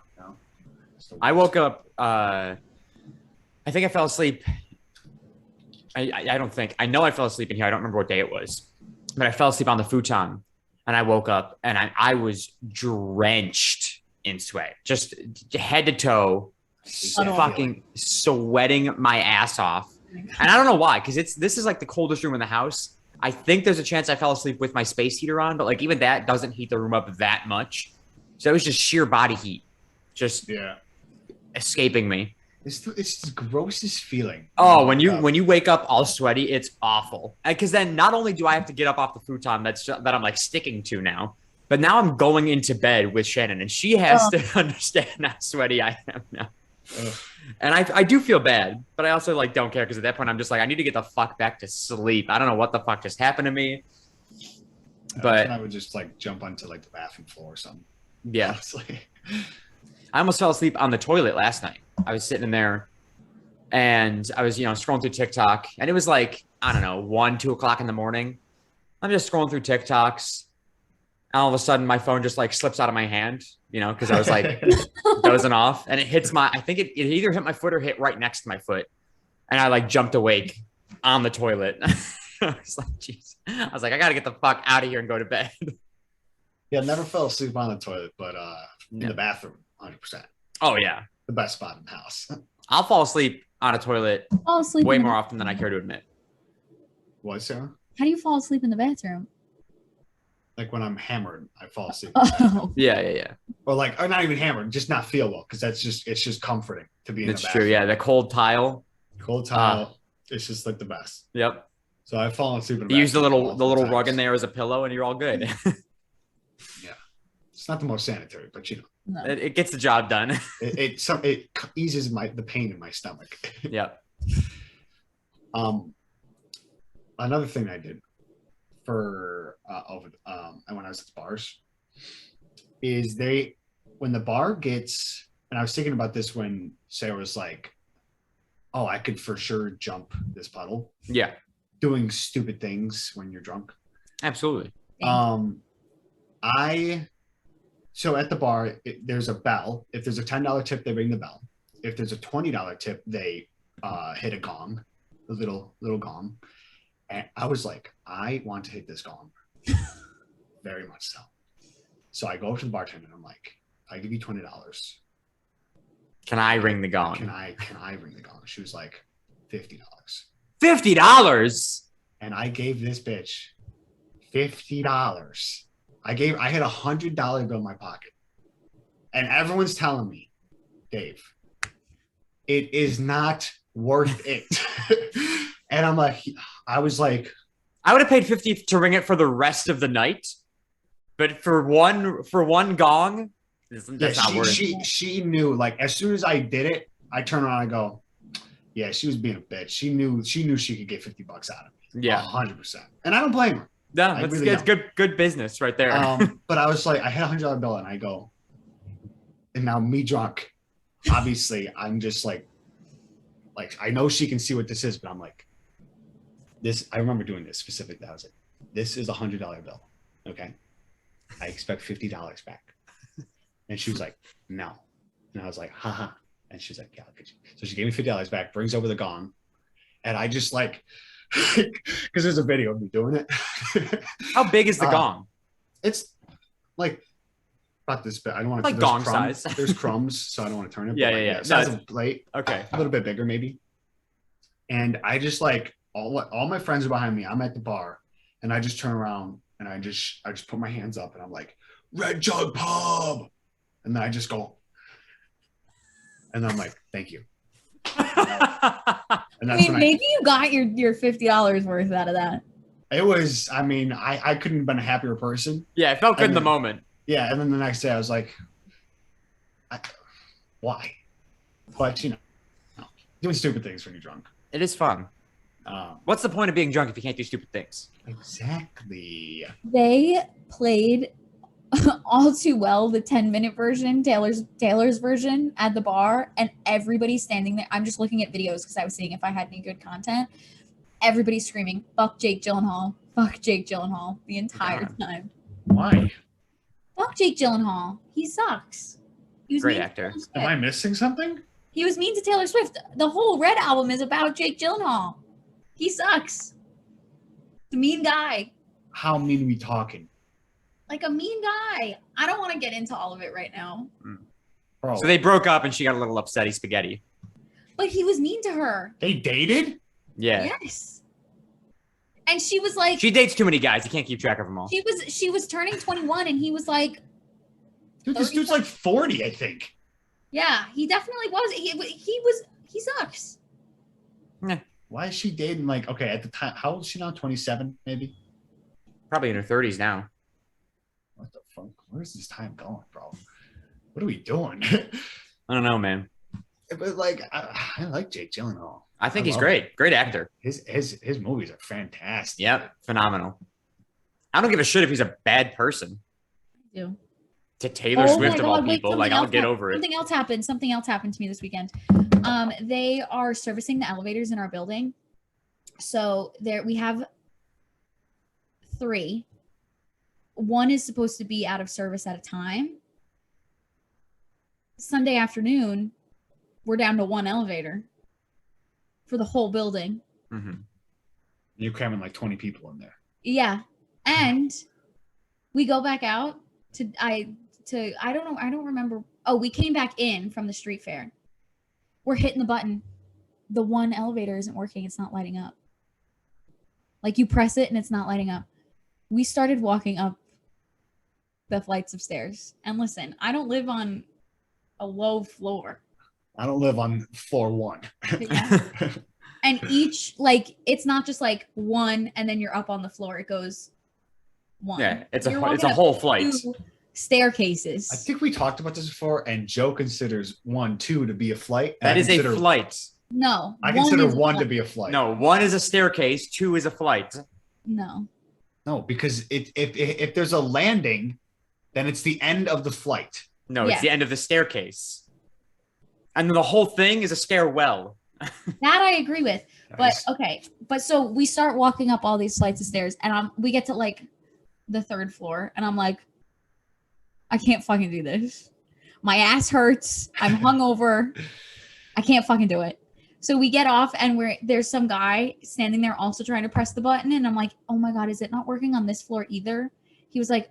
I woke up, I think I fell asleep. I don't think, I know I fell asleep in here. I don't remember what day it was, but I fell asleep on the futon and I woke up and I was drenched in sweat, just head to toe, fucking sweating my ass off. And I don't know why, because this is like the coldest room in the house. I think there's a chance I fell asleep with my space heater on, but like even that doesn't heat the room up that much. So it was just sheer body heat, just escaping me. It's the grossest feeling. Oh, when you wake up all sweaty, it's awful. Because then not only do I have to get up off the futon that I'm like sticking to now, but now I'm going into bed with Shannon, and she has to understand how sweaty I am now. And I do feel bad, but I also like don't care because at that point I'm just like, I need to get the fuck back to sleep. I don't know what the fuck just happened to me. But I would just like jump onto like the bathroom floor or something. Yeah. Honestly. I almost fell asleep on the toilet last night. I was sitting in there and I was, scrolling through TikTok, and it was like, I don't know, 1, 2 o'clock in the morning. I'm just scrolling through TikToks. And all of a sudden my phone just like slips out of my hand, because I was like dozing off, and it hits I think it either hit my foot or hit right next to my foot. And I like jumped awake on the toilet. I was like, jeez. I was like, I got to get the fuck out of here and go to bed. Yeah, never fell asleep on the toilet, but in the bathroom, 100%. Oh, yeah. The best spot in the house. I'll fall asleep on a toilet way more often than I care to admit. What, Sarah? How do you fall asleep in the bathroom? Like when I'm hammered, I fall asleep. Yeah. Or not even hammered, just not feel well, because it's just comforting to be in the bathroom. It's true, yeah. The cold tile. It's just like the best. Yep. So I've fallen asleep in the You use the little rug in there as a pillow, and you're all good. Yeah, it's not the most sanitary, but No. It gets the job done. it eases the pain in my stomach. Yep. Another thing I did for when I was at the bars is when the bar gets, and I was thinking about this when Sarah was like, oh, I could for sure jump this puddle. Yeah. Doing stupid things when you're drunk. Absolutely. So at the bar, there's a bell. If there's a $10 tip, they ring the bell. If there's a $20 tip, they hit a gong, a little gong. And I was like, I want to hit this gong. Very much so. So I go up to the bartender and I'm like, I give you $20. Can I ring the gong? Can I ring the gong? She was like, $50. $50? And I gave this bitch $50. I had $100 bill in my pocket. And everyone's telling me, Dave, it is not worth it. And I was like, I would have paid $50 to ring it for the rest of the night. But for one gong, that's not worth it. She knew, like, as soon as I did it, I turned around and go, yeah, she was being a bitch. She knew she could get $50 out of me. Yeah. 100%. And I don't blame her. No, it's good business right there. But I was like, I had $100 bill and I go, and now me drunk, obviously I'm just like I know she can see what this is, but I'm like, this, I remember doing this specifically. I was like, this is $100 bill. Okay. I expect $50 back. And she was like, no. And I was like, haha. And she's like, yeah, I'll get you. So she gave me $50 back, brings over the gong. And I just like, because there's a video of me doing it. How big is the gong? It's like about this bit. I don't want to like gong crumbs. size. There's crumbs, so I don't want to turn it. Yeah. Size of a plate. Okay. A little bit bigger, maybe. And I just like all my friends are behind me. I'm at the bar, and I just turn around and I just put my hands up and I'm like, Red Jug Pub, and then I just go, and I'm like, thank you. And that's maybe you got your $50 worth out of that. It was, I couldn't have been a happier person. Yeah, it felt good in the moment. Yeah, and then the next day I was like, why? But, doing stupid things when you're drunk. It is fun. What's the point of being drunk if you can't do stupid things? Exactly. They played All Too Well, the 10-minute version, Taylor's version at the bar, and everybody's standing there. I'm just looking at videos because I was seeing if I had any good content. Everybody's screaming, fuck Jake Gyllenhaal, the entire time. Why? Fuck Jake Gyllenhaal. He sucks. He was great actor. Am I missing something? He was mean to Taylor Swift. The whole Red album is about Jake Gyllenhaal. He sucks. The mean guy. How mean are we talking? Like a mean guy. I don't want to get into all of it right now. Bro. So they broke up and she got a little upsetty spaghetti. But he was mean to her. They dated? Yeah. Yes. And she was like, she dates too many guys. You can't keep track of them all. She was turning 21 and he was like, dude, this dude's like 40, I think. Yeah, he definitely was. He sucks. Yeah. Why is she dating okay, at the time, how old is she now? 27, maybe? Probably in her 30s now. What the fuck? Where's this time going, bro? What are we doing? I don't know, man. But I like Jake Gyllenhaal. I think he's great. Him. Great actor. His movies are fantastic. Yep, phenomenal. I don't give a shit if he's a bad person. I do. To Taylor Swift of all people, I'll get over it. Something else happened to me this weekend. They are servicing the elevators in our building. So we have 3. One is supposed to be out of service at a time. Sunday afternoon, we're down to 1 elevator for the whole building. Mm-hmm. You're cramming 20 people in there. Yeah. And we go back out I don't remember. Oh, we came back in from the street fair. We're hitting the button. The 1 elevator isn't working. It's not lighting up. You press it and it's not lighting up. We started walking up the flights of stairs. And listen, I don't live on a low floor. I don't live on floor 1. Yeah. And each, it's not just 1 and then you're up on the floor. It goes 1. Yeah, it's a whole flight. Staircases. I think we talked about this before, and Joe considers 1, 2 to be a flight. That is a flight. No. I consider 1 to be a flight. No, 1 is a staircase, 2 is a flight. No. No, because if there's a landing, then it's the end of the flight. No, it's the end of the staircase. And then the whole thing is a stairwell. That I agree with. Nice. But okay. But so we start walking up all these flights of stairs and we get to like the 3rd floor and I'm like, I can't fucking do this. My ass hurts. I'm hungover. I can't fucking do it. So we get off and there's some guy standing there also trying to press the button. And I'm like, oh my God, is it not working on this floor either? He was like,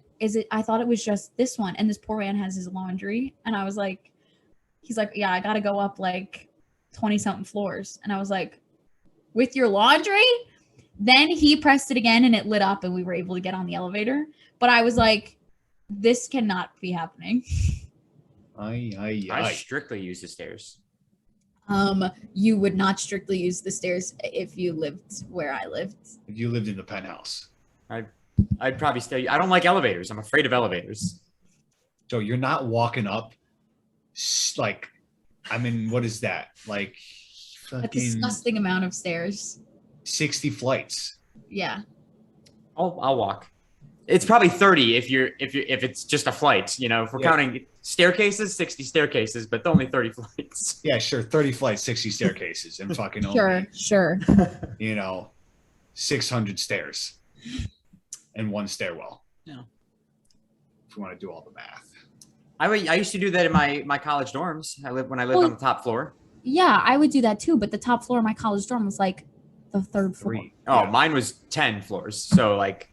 I thought it was just this one. And this poor man has his laundry. And I was like, he's like, yeah, I got to go up like 20 something floors. And I was like, with your laundry? Then he pressed it again and it lit up and we were able to get on the elevator. But I was like, this cannot be happening. I strictly use the stairs. You would not strictly use the stairs if you lived where I lived. If you lived in the penthouse. I'd probably stay. I don't like elevators. I'm afraid of elevators. So you're not walking up like, I mean, what is that? Like a disgusting amount of stairs. 60 flights. Yeah. I'll walk. It's probably 30 if it's just a flight, you know, if we're counting staircases, 60 staircases, but only 30 flights. Yeah, sure. 30 flights, 60 staircases, and fucking sure. You know, 600 stairs and 1 stairwell. Yeah. If you want to do all the math. I used to do that in my college dorms. When I lived on the top floor. Yeah, I would do that too, but the top floor of my college dorm was like the 3rd floor. Oh, mine was 10 floors. So like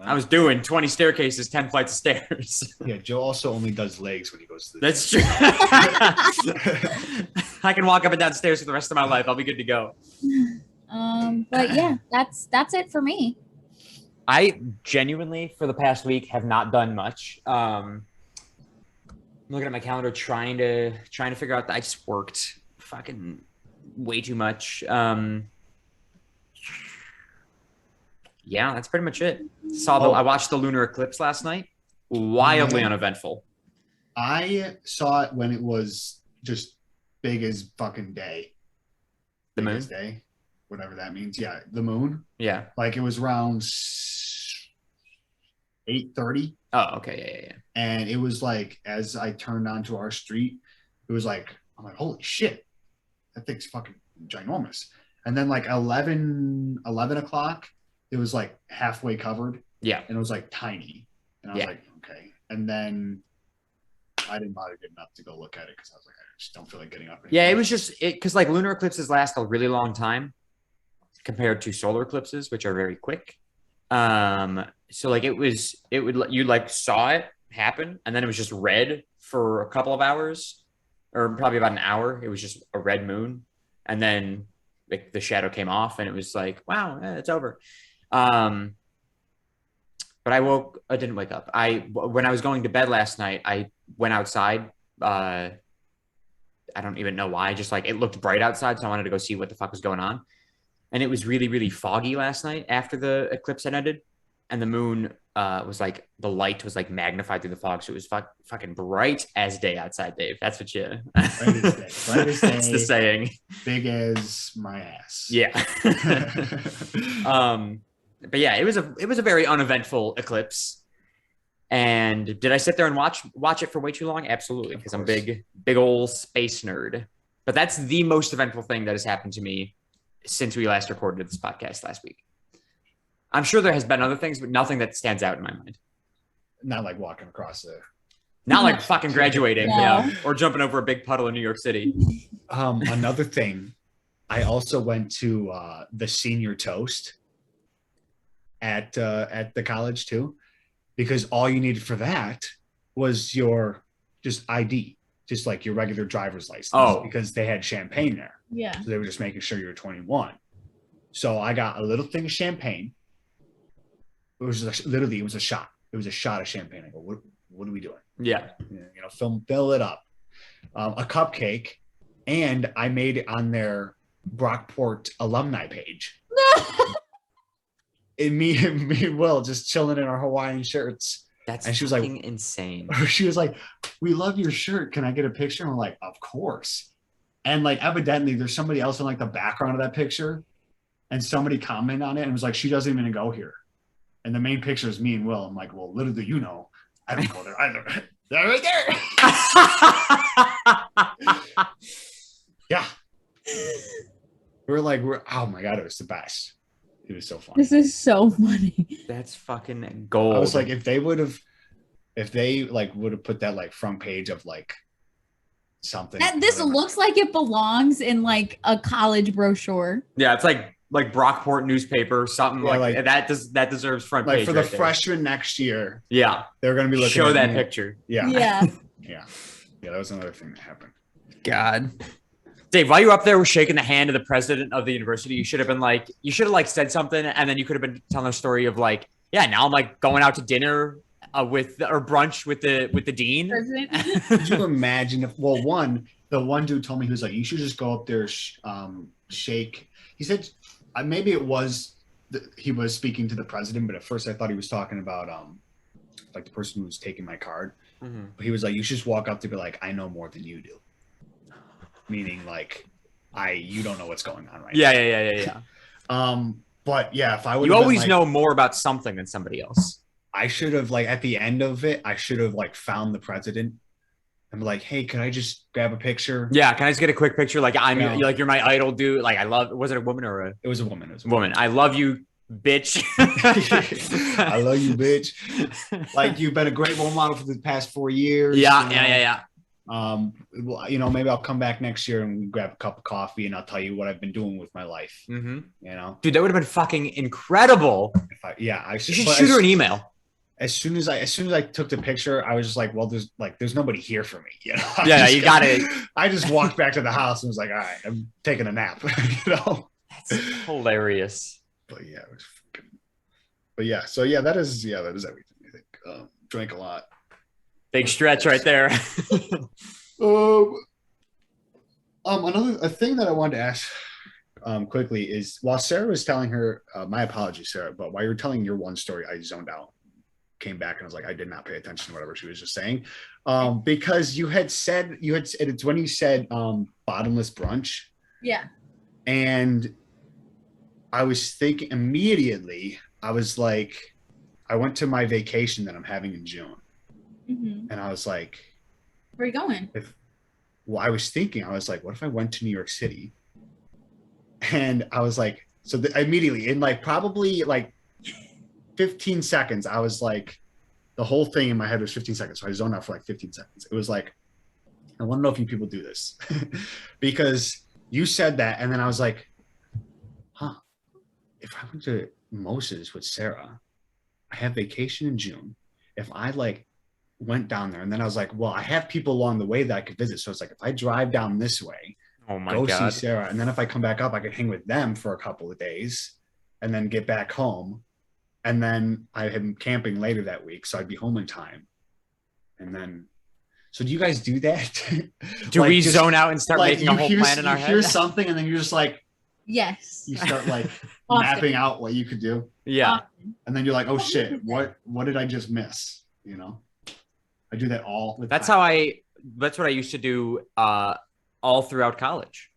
I was doing 20 staircases, 10 flights of stairs. Yeah, Joe also only does legs when he goes to the That's true. I can walk up and down stairs for the rest of my life. I'll be good to go. But yeah, that's it for me. I genuinely, for the past week, have not done much. I'm looking at my calendar, trying to figure out that I just worked fucking way too much. Yeah, that's pretty much it. I watched the lunar eclipse last night. Wildly uneventful. I saw it when it was just big as fucking day. The moon? Day, whatever that means. Yeah, the moon. Yeah. Like it was around 8:30. Oh, okay. Yeah. And it was like, as I turned onto our street, it was like, I'm like, holy shit, that thing's fucking ginormous. And then like 11 o'clock, it was like halfway covered. Yeah. And it was like tiny. And I was like, okay. And then I didn't bother getting up to go look at it because I was like, I just don't feel like getting up. Yeah, it was just because like lunar eclipses last a really long time compared to solar eclipses, which are very quick. So like you like saw it happen and then it was just red for a couple of hours or probably about an hour. It was just a red moon. And then like the shadow came off and it was like, wow, it's over. But I didn't wake up. When I was going to bed last night, I went outside. I don't even know why. Just like it looked bright outside. So I wanted to go see what the fuck was going on. And it was really, really foggy last night after the eclipse had ended. And the moon was like, the light was like magnified through the fog. So it was fucking bright as day outside, Dave. That's what you... Bright as day. That's the saying. Big as my ass. Yeah. But yeah, it was a very uneventful eclipse. And did I sit there and watch it for way too long? Absolutely, because I'm big old space nerd. But that's the most eventful thing that has happened to me since we last recorded this podcast last week. I'm sure there has been other things, but nothing that stands out in my mind. Not like walking across not like fucking graduating, or jumping over a big puddle in New York City. Another thing, I also went to the senior toast at the college too, because all you needed for that was your just ID, just like your regular driver's license, because they had champagne there. Yeah. So they were just making sure you were 21. So I got a little thing of champagne. It was literally a shot. It was a shot of champagne. I go, what are we doing? Yeah. Fill it up. A cupcake, and I made it on their Brockport alumni page. And me and Will just chilling in our Hawaiian shirts. And she was like, insane. She was like, we love your shirt. Can I get a picture? And we're like, of course. And like, evidently there's somebody else in like the background of that picture, and somebody commented on it and was like, she doesn't even go here. And the main picture is me and Will. I'm like, well, little do you know, I don't go there either. They're right there. Yeah. like, oh my God, it was the best. It was so funny. This is so funny. That's fucking gold. I was like, if they would have put that like front page of like something. This looks like it belongs in like a college brochure. Yeah, it's like Brockport newspaper, something like that. That deserves front like page for the freshmen next year. Yeah, they're gonna be looking. Show that picture. Yeah. That was another thing that happened. God. Dave, while you were up there shaking the hand of the president of the university, you should have said something, and then you could have been telling a story of like, yeah, now I'm like going out to dinner or brunch with the dean. Could you imagine if? Well, the one dude told me, he was like, you should just go up there, shake. He said maybe it was he was speaking to the president, but at first I thought he was talking about like the person who was taking my card. Mm-hmm. But he was like, you should just walk up to be like, I know more than you do. Meaning like you don't know what's going on right now. Yeah. But yeah, if I would, you always know more about something than somebody else. I should have like at the end of it, I should have like found the president and be like, hey, can I just grab a picture? Yeah, can I just get a quick picture? Like you're my idol, dude. Like was it a woman or It was a woman. Woman. I love you, bitch. I love you, bitch. Like you've been a great role model for the past 4 years. Yeah. Well, maybe I'll come back next year and we grab a cup of coffee and I'll tell you what I've been doing with my life. Mm-hmm. Dude, that would have been fucking incredible. You should shoot her an email. As soon as I took the picture, I was just like, well, there's nobody here for me. You got it. I just walked back to the house and was like, all right, I'm taking a nap. That's hilarious. But yeah, it was but yeah, so yeah, that is everything. I think drank a lot. Big stretch right there. A thing that I wanted to ask quickly is while Sarah was telling her, my apologies, Sarah, but while you were telling your one story, I zoned out, came back and I was like, I did not pay attention to whatever she was just saying. Because it's when you said bottomless brunch. Yeah. And I was thinking immediately, I was like, I went to my vacation that I'm having in June. Mm-hmm. And I was like, where are you going? I was thinking, what if I went to New York City? And I was like, immediately in like probably like 15 seconds, I was like, the whole thing in my head was 15 seconds. So I zoned out for like 15 seconds. It was like, I want to know if you people do this because you said that. And then I was like, if I went to Moses with Sarah, I have vacation in June. If I like went down there and then I was like, well, I have people along the way that I could visit. So it's like, if I drive down this way, go see Sarah. And then if I come back up, I could hang with them for a couple of days and then get back home. And then I am camping later that week. So I'd be home in time. And then, so do you guys do that? Do we zone out and start making a whole plan in our head? You hear something and then you're just like, yes. You start like mapping out what you could do. Yeah. And then you're like, oh shit, what did I just miss? I do that all the time. That's what I used to do all throughout college.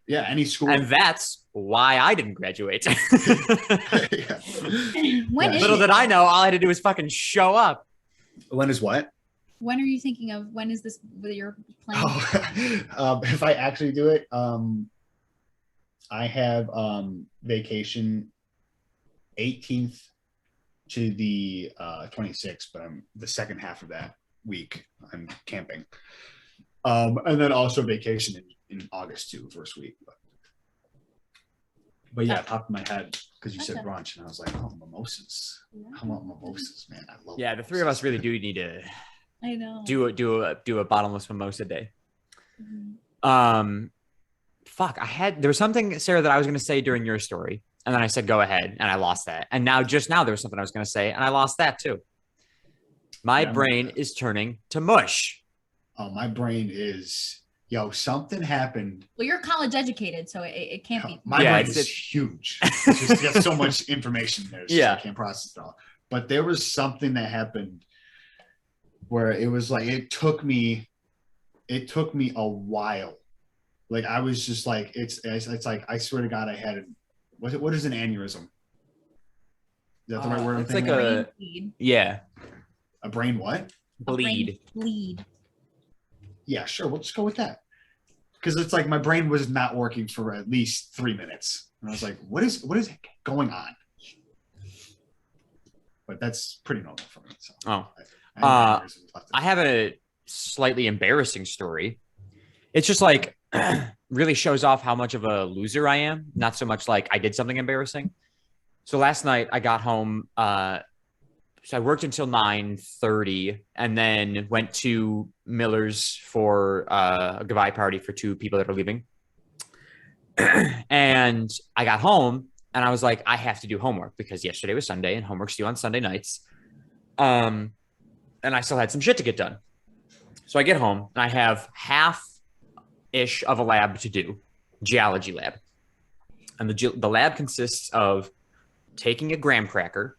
Yeah, any school. And that's why I didn't graduate. Little did I know, all I had to do was fucking show up. When is what? When are you thinking of? When is this your plan? If I actually do it, I have vacation 18th to the 26th, but I'm the second half of that week I'm camping. And then also vacation in August too, first week. But yeah, top of my head, because you said brunch, and I was like, oh, mimosas. I want mimosas, man. I love the three of us really do need to I know. Do a bottomless mimosa day. Mm-hmm. There was something, Sarah, that I was gonna say during your story. And then I said, go ahead. And I lost that. And now there was something I was going to say. And I lost that too. My brain is turning to mush. Oh, my brain is, something happened. Well, you're college educated, so it can't be. My brain is huge. It's just got so much information there. I can't process it all. But there was something that happened where it was like, it took me a while. Like, I was just like, it's like, I swear to God, I had what is an aneurysm? Is that the right word? It's like a brain what? Bleed. Bleed. Yeah, sure. We'll just go with that. because it's like my brain was not working for at least 3 minutes. And I was like, what is going on? But that's pretty normal for me. So I have a slightly embarrassing story. It's just like really shows off how much of a loser I am. Not so much like I did something embarrassing. So last night I got home. So I worked until 9:30 and then went to Miller's for a goodbye party for 2 people that are leaving. And I got home and I was like, I have to do homework because yesterday was Sunday and homework's due on Sunday nights. And I still had some shit to get done. So I get home and I have half-ish of a lab to do, geology lab. And the lab consists of taking a graham cracker,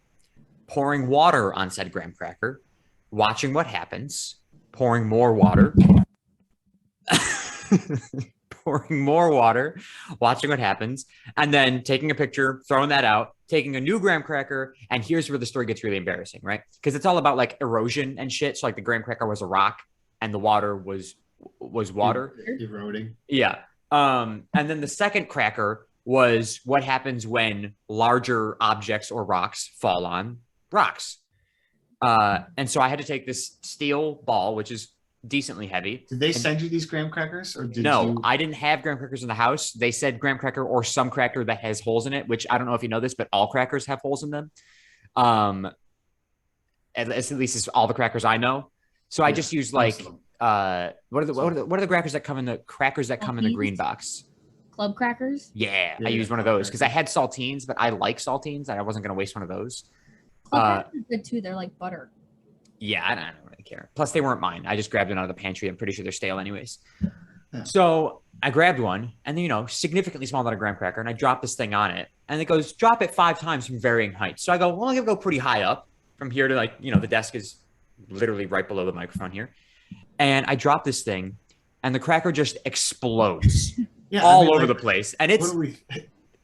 pouring water on said graham cracker, watching what happens, pouring more water, pouring more water, watching what happens, and then taking a picture, throwing that out, taking a new graham cracker, and here's where the story gets really embarrassing, right? Because it's all about like erosion and shit. So like the graham cracker was a rock and the water was water. Eroding. Yeah. And then the second cracker was what happens when larger objects or rocks fall on rocks. And so I had to take this steel ball, which is decently heavy. Did they send you these graham crackers or did no, you? I didn't have graham crackers in the house. They said graham cracker or some cracker that has holes in it, which I don't know if you know this, but all crackers have holes in them. At least it's all the crackers I know. So I just used like what are the crackers that come in the green box? Club crackers? Yeah, I used one of those because I had saltines, but I like saltines and I wasn't going to waste one of those. Club crackers are good too. They're like butter. Yeah, I don't really care. Plus, they weren't mine. I just grabbed it out of the pantry. I'm pretty sure they're stale anyways. Yeah. So I grabbed one and then, significantly smaller than a graham cracker, and I dropped this thing on it. And it goes, drop it 5 times from varying heights. So I go, well, I'm going to go pretty high up from here to the desk is literally right below the microphone here. And I drop this thing and the cracker just explodes all over the place. And it's,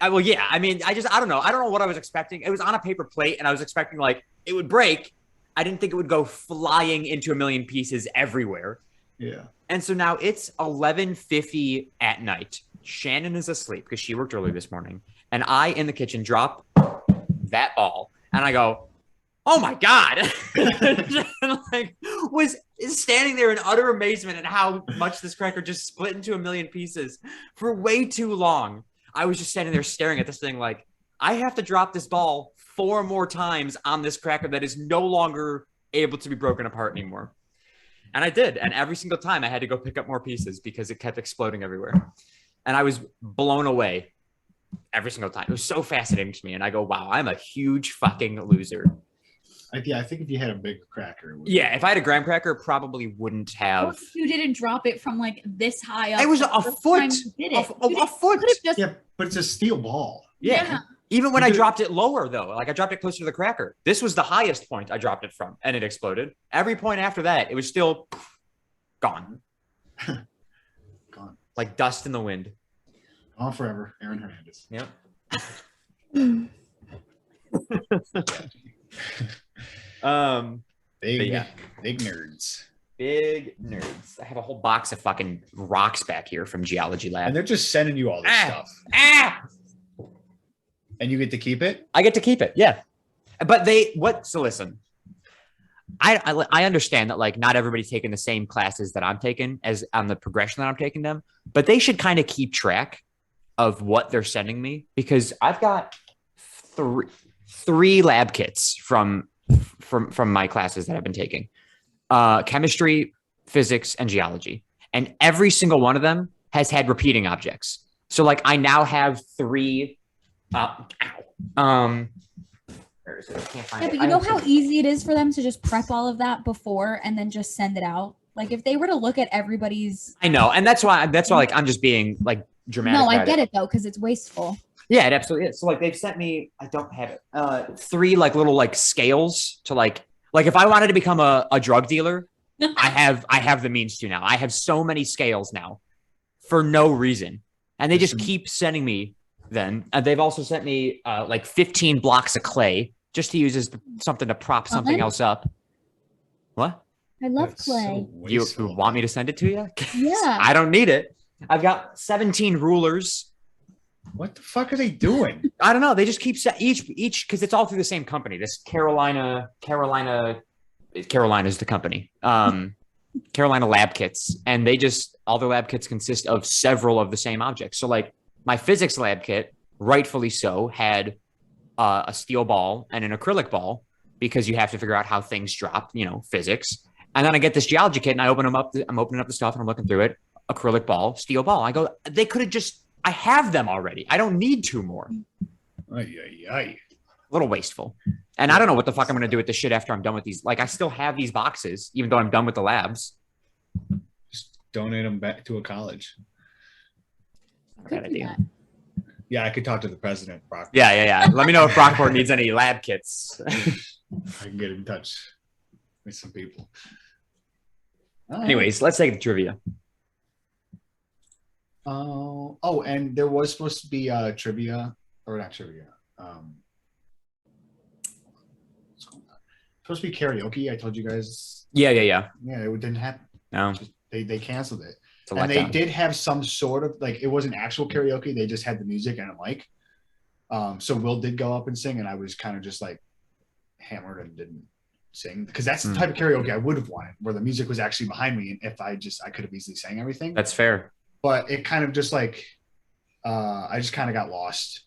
I don't know. I don't know what I was expecting. It was on a paper plate and I was expecting it would break. I didn't think it would go flying into a million pieces everywhere. Yeah. And so now it's 11:50 at night. Shannon is asleep because she worked early this morning. And I, in the kitchen, drop that ball. And I go, oh my God. Was standing there in utter amazement at how much this cracker just split into a million pieces for way too long. I was just standing there staring at this thing like, I have to drop this ball 4 more times on this cracker that is no longer able to be broken apart anymore. And I did. And every single time I had to go pick up more pieces because it kept exploding everywhere. And I was blown away every single time. It was so fascinating to me. And I go, wow, I'm a huge fucking loser. I think if you had a big cracker. If I had a graham cracker, probably wouldn't have. You didn't drop it from this high up. It was a foot. A foot. Yeah, but it's a steel ball. Yeah. Even when I dropped it lower, though, I dropped it closer to the cracker. This was the highest point I dropped it from, and it exploded. Every point after that, it was still gone. Gone. Like dust in the wind. Gone forever. Aaron Hernandez. Yep. Big nerds. Big nerds. I have a whole box of fucking rocks back here from Geology Lab. And they're just sending you all this stuff. And you get to keep it? I get to keep it, yeah. But so listen. I understand that not everybody's taking the same classes that I'm taking as on the progression that I'm taking them, but they should kind of keep track of what they're sending me because I've got three lab kits from my classes that I've been taking. Chemistry, physics, and geology. And every single one of them has had repeating objects. So I now have 3 where is it? I can't find it. But you know how easy it is for them to just prep all of that before and then just send it out? If they were to look at everybody's I know, and that's why I'm just being dramatic. No, I get it though, because it's wasteful. Yeah, it absolutely is. So they've sent me, I don't have it, 3 little scales to if I wanted to become a drug dealer, I have the means to now. I have so many scales now for no reason. And they just keep sending me then. They've also sent me 15 blocks of clay just to use as something to prop something else up. What? I love clay. So you want me to send it to you? Yeah. I don't need it. I've got 17 rulers. What the fuck are they doing? I don't know. They just keep each because it's all through the same company. This Carolina is the company. Carolina Lab Kits, and all their lab kits consist of several of the same objects. So like my physics lab kit, rightfully so, had a steel ball and an acrylic ball because you have to figure out how things drop, physics. And then I get this geology kit and I open them up. I'm opening up the stuff and I'm looking through it. Acrylic ball, steel ball. I go, they could have I have them already. I don't need two more. A little wasteful. And I don't know what the fuck I'm going to do with this shit after I'm done with these. Like, I still have these boxes, even though I'm done with the labs. Just donate them back to a college. Bad idea. Yeah, I could talk to the president, Brock. Yeah. Let me know if Brockport needs any lab kits. I can get in touch with some people. Anyways, let's take the trivia. Oh, and there was supposed to be trivia, or not trivia. What's going on? Supposed to be karaoke. I told you guys. Yeah. Yeah, it didn't happen. No, they canceled it. And they did have some sort of like, it wasn't actual karaoke. They just had the music and a mic. So Will did go up and sing, and I was kind of just like hammered and didn't sing, because that's the type of karaoke I would have wanted, where the music was actually behind me, and if I could have easily sang everything. That's fair. But it kind of just like, I just kind of got lost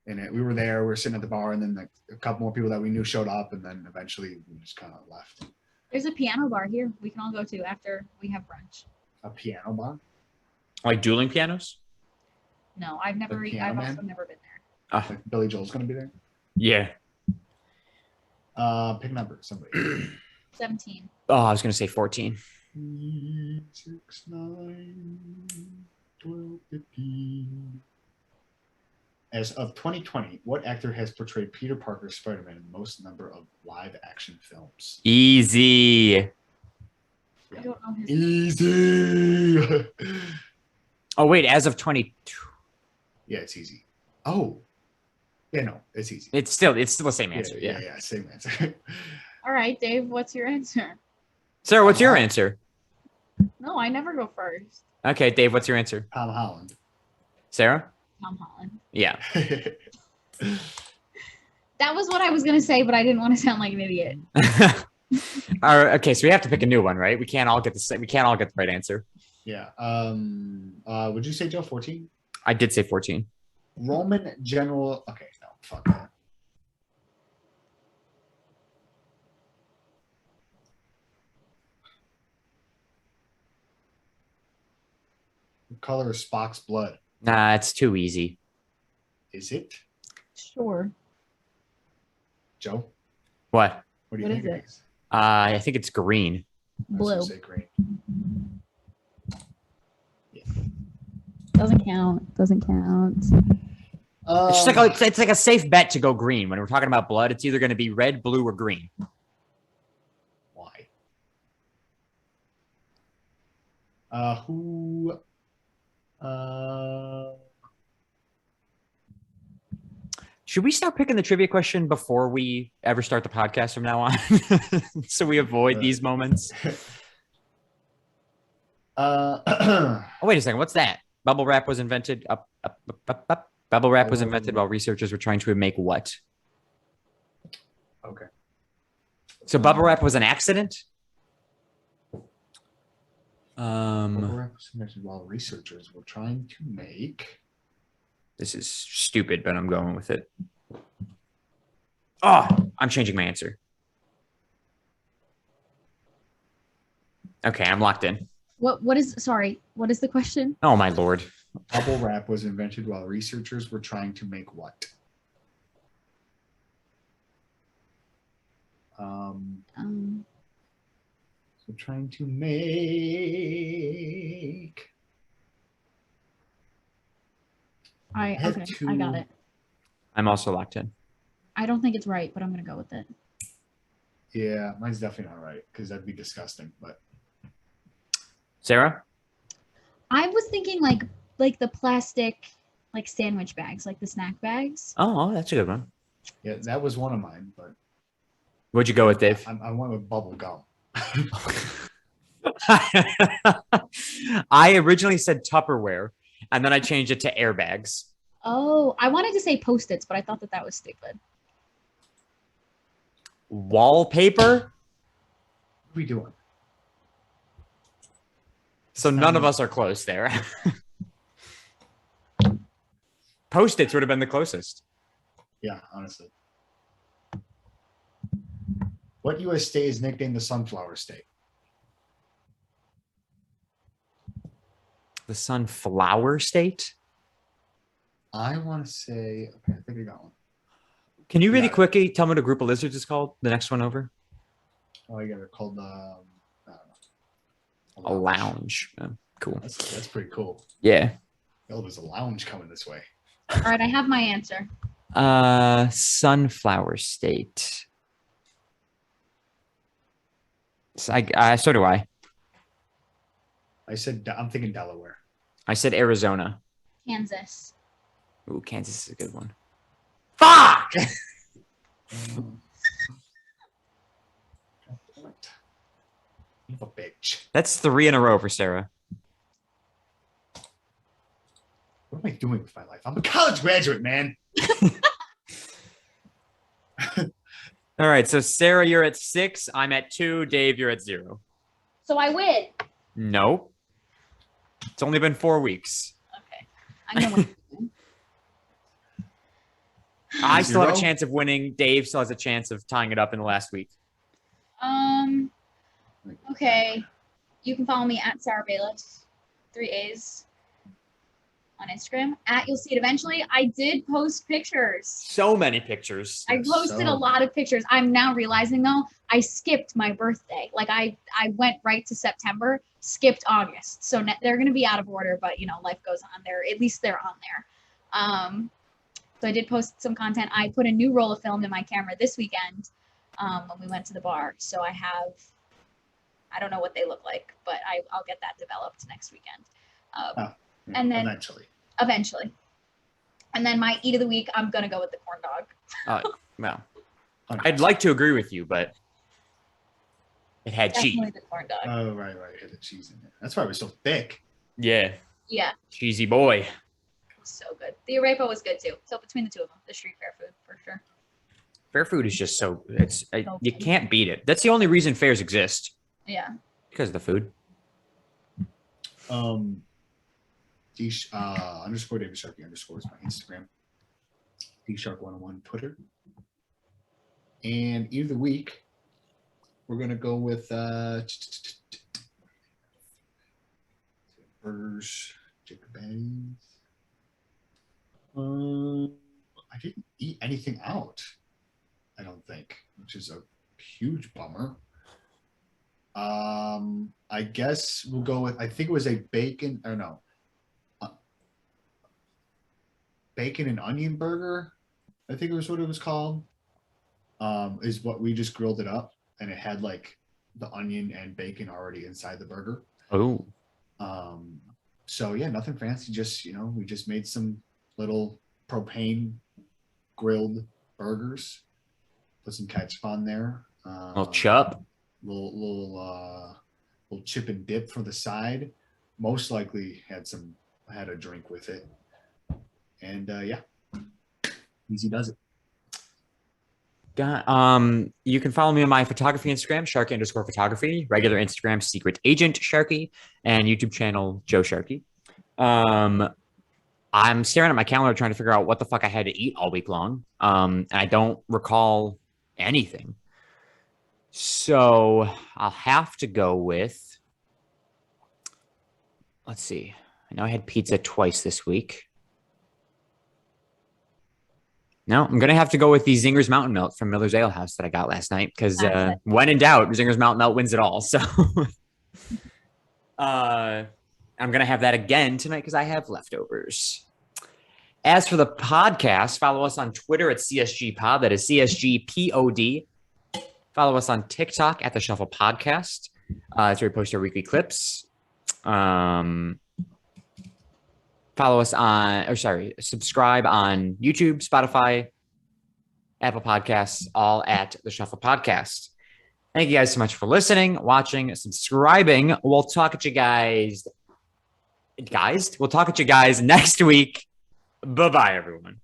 in it. We were there, we were sitting at the bar, and then like a couple more people that we knew showed up, and then eventually we just kind of left. There's a piano bar here we can all go to after we have brunch. A piano bar? Like dueling pianos? No, I've also never been there. Like Billy Joel's gonna be there? Yeah. Pick a number, somebody. 17. Oh, I was gonna say 14. 3, 6, 9, 12, 15. As of 2020, what actor has portrayed Peter Parker Spider-Man in the most number of live action films? Easy. I don't know his Easy. Oh wait, as of 22. Yeah, it's easy. Oh. Yeah, no, it's easy. It's still the same answer. Yeah, same answer. All right, Dave, what's your answer? Sarah, what's your answer? No, I never go first. Okay, Dave, what's your answer? Tom Holland. Sarah? Tom Holland. Yeah. That was what I was gonna say, but I didn't want to sound like an idiot. All right, okay, so we have to pick a new one, right? We can't all get the right answer. Yeah. Would you say Joe 14? I did say 14. Roman general. Okay, no, fuck that. The color is Spock's blood. Nah, it's too easy. Is it? Sure. Joe? What? What do you think it is? I think it's green. Blue. I was gonna say green. Yeah. Doesn't count. It's just like it's like a safe bet to go green. When we're talking about blood, it's either going to be red, blue, or green. Why? Who? Should we start picking the trivia question before we ever start the podcast from now on, so we avoid these moments? Oh, wait a second. What's that? Bubble wrap was invented. Bubble wrap was invented while researchers were trying to make what? Okay. So bubble wrap was an accident? Bubble wrap was invented while researchers were trying to make. This is stupid, but I'm going with it. Oh, I'm changing my answer. Okay, I'm locked in. What is the question? Oh my Lord. Bubble wrap was invented while researchers were trying to make what? So trying to make. I got it. I'm also locked in. I don't think it's right, but I'm gonna go with it. Yeah, mine's definitely not right because that'd be disgusting. But Sarah? I was thinking like the plastic like sandwich bags, like the snack bags. Oh, that's a good one. Yeah, that was one of mine. But what'd you go with, Dave? I went with bubble gum. I originally said Tupperware, and then I changed it to airbags. Oh, I wanted to say Post-its, but I thought that was stupid. Wallpaper? What are we doing? So none of us are close there. Post-its would have been the closest. Yeah, honestly. What U.S. state is nicknamed the Sunflower State? The Sunflower State? I want to say, okay, I think I got one. Can you really quickly tell me what a group of lizards is called? The next one over? Oh, I got it called a lounge. Oh, cool. That's pretty cool. Yeah. Oh, there's a lounge coming this way. All right, I have my answer. Sunflower State. So do I. I said I'm thinking Delaware. I said Arizona. Kansas. Ooh, Kansas is a good one. Fuck! You a bitch. That's 3 in a row for Sarah. What am I doing with my life? I'm a college graduate, man. All right, so Sarah, you're at 6. I'm at 2. Dave, you're at 0. So I win. No. It's only been 4 weeks. Okay. I'm gonna win. I still have a chance of winning. Dave still has a chance of tying it up in the last week. Okay. You can follow me at Sarah Bayless, 3 A's on Instagram. You'll see it eventually. I did post pictures. So many pictures. I posted a lot of pictures. I'm now realizing though, I skipped my birthday. Like I went right to September, skipped August. So they're going to be out of order, but you know, life goes on there. At least they're on there. So I did post some content. I put a new roll of film in my camera this weekend when we went to the bar. So I don't know what they look like, but I'll get that developed next weekend. And then eventually. And then my eat of the week, I'm going to go with the corn dog. Well, I'd like to agree with you, but it had cheese. Definitely the corn dog. Oh, right. It had the cheese in it. That's why it was so thick. Yeah. Yeah. Cheesy boy. It was so good. The arepa was good too. So between the two of them, the street fair food for sure. Fair food is just you can't beat it. That's the only reason fairs exist. Yeah. Because of the food. _David Sharkey _ is my Instagram. DShark101 Twitter. And eat of the week, we're gonna go with burgers, chicken patties. I didn't eat anything out, I don't think, which is a huge bummer. I guess we'll go with, I think it was a bacon and onion burger. I think it was what it was called. Is what we just grilled it up, and it had like the onion and bacon already inside the burger. Oh. So yeah, nothing fancy. Just, we just made some little propane grilled burgers. Put some ketchup on there. Little chop. Little chip and dip for the side. Most likely had a drink with it. And yeah, easy does it. You can follow me on my photography Instagram, Sharky _photography, regular Instagram, Secret Agent Sharky, and YouTube channel, Joe Sharky. I'm staring at my calendar trying to figure out what the fuck I had to eat all week long. And I don't recall anything. So I'll have to go with, let's see. I know I had pizza twice this week. No, I'm going to have to go with the Zingers Mountain Melt from Miller's Ale House that I got last night because when in doubt, Zingers Mountain Melt wins it all. So I'm going to have that again tonight because I have leftovers. As for the podcast, follow us on Twitter at CSG Pod. That is CSGPOD. Follow us on TikTok at The Shuffle Podcast. That's where we post our weekly clips. Follow us subscribe on YouTube, Spotify, Apple Podcasts, all at The Shuffle Podcast. Thank you guys so much for listening, watching, subscribing. We'll talk at you guys. We'll talk at you guys next week. Bye-bye, everyone.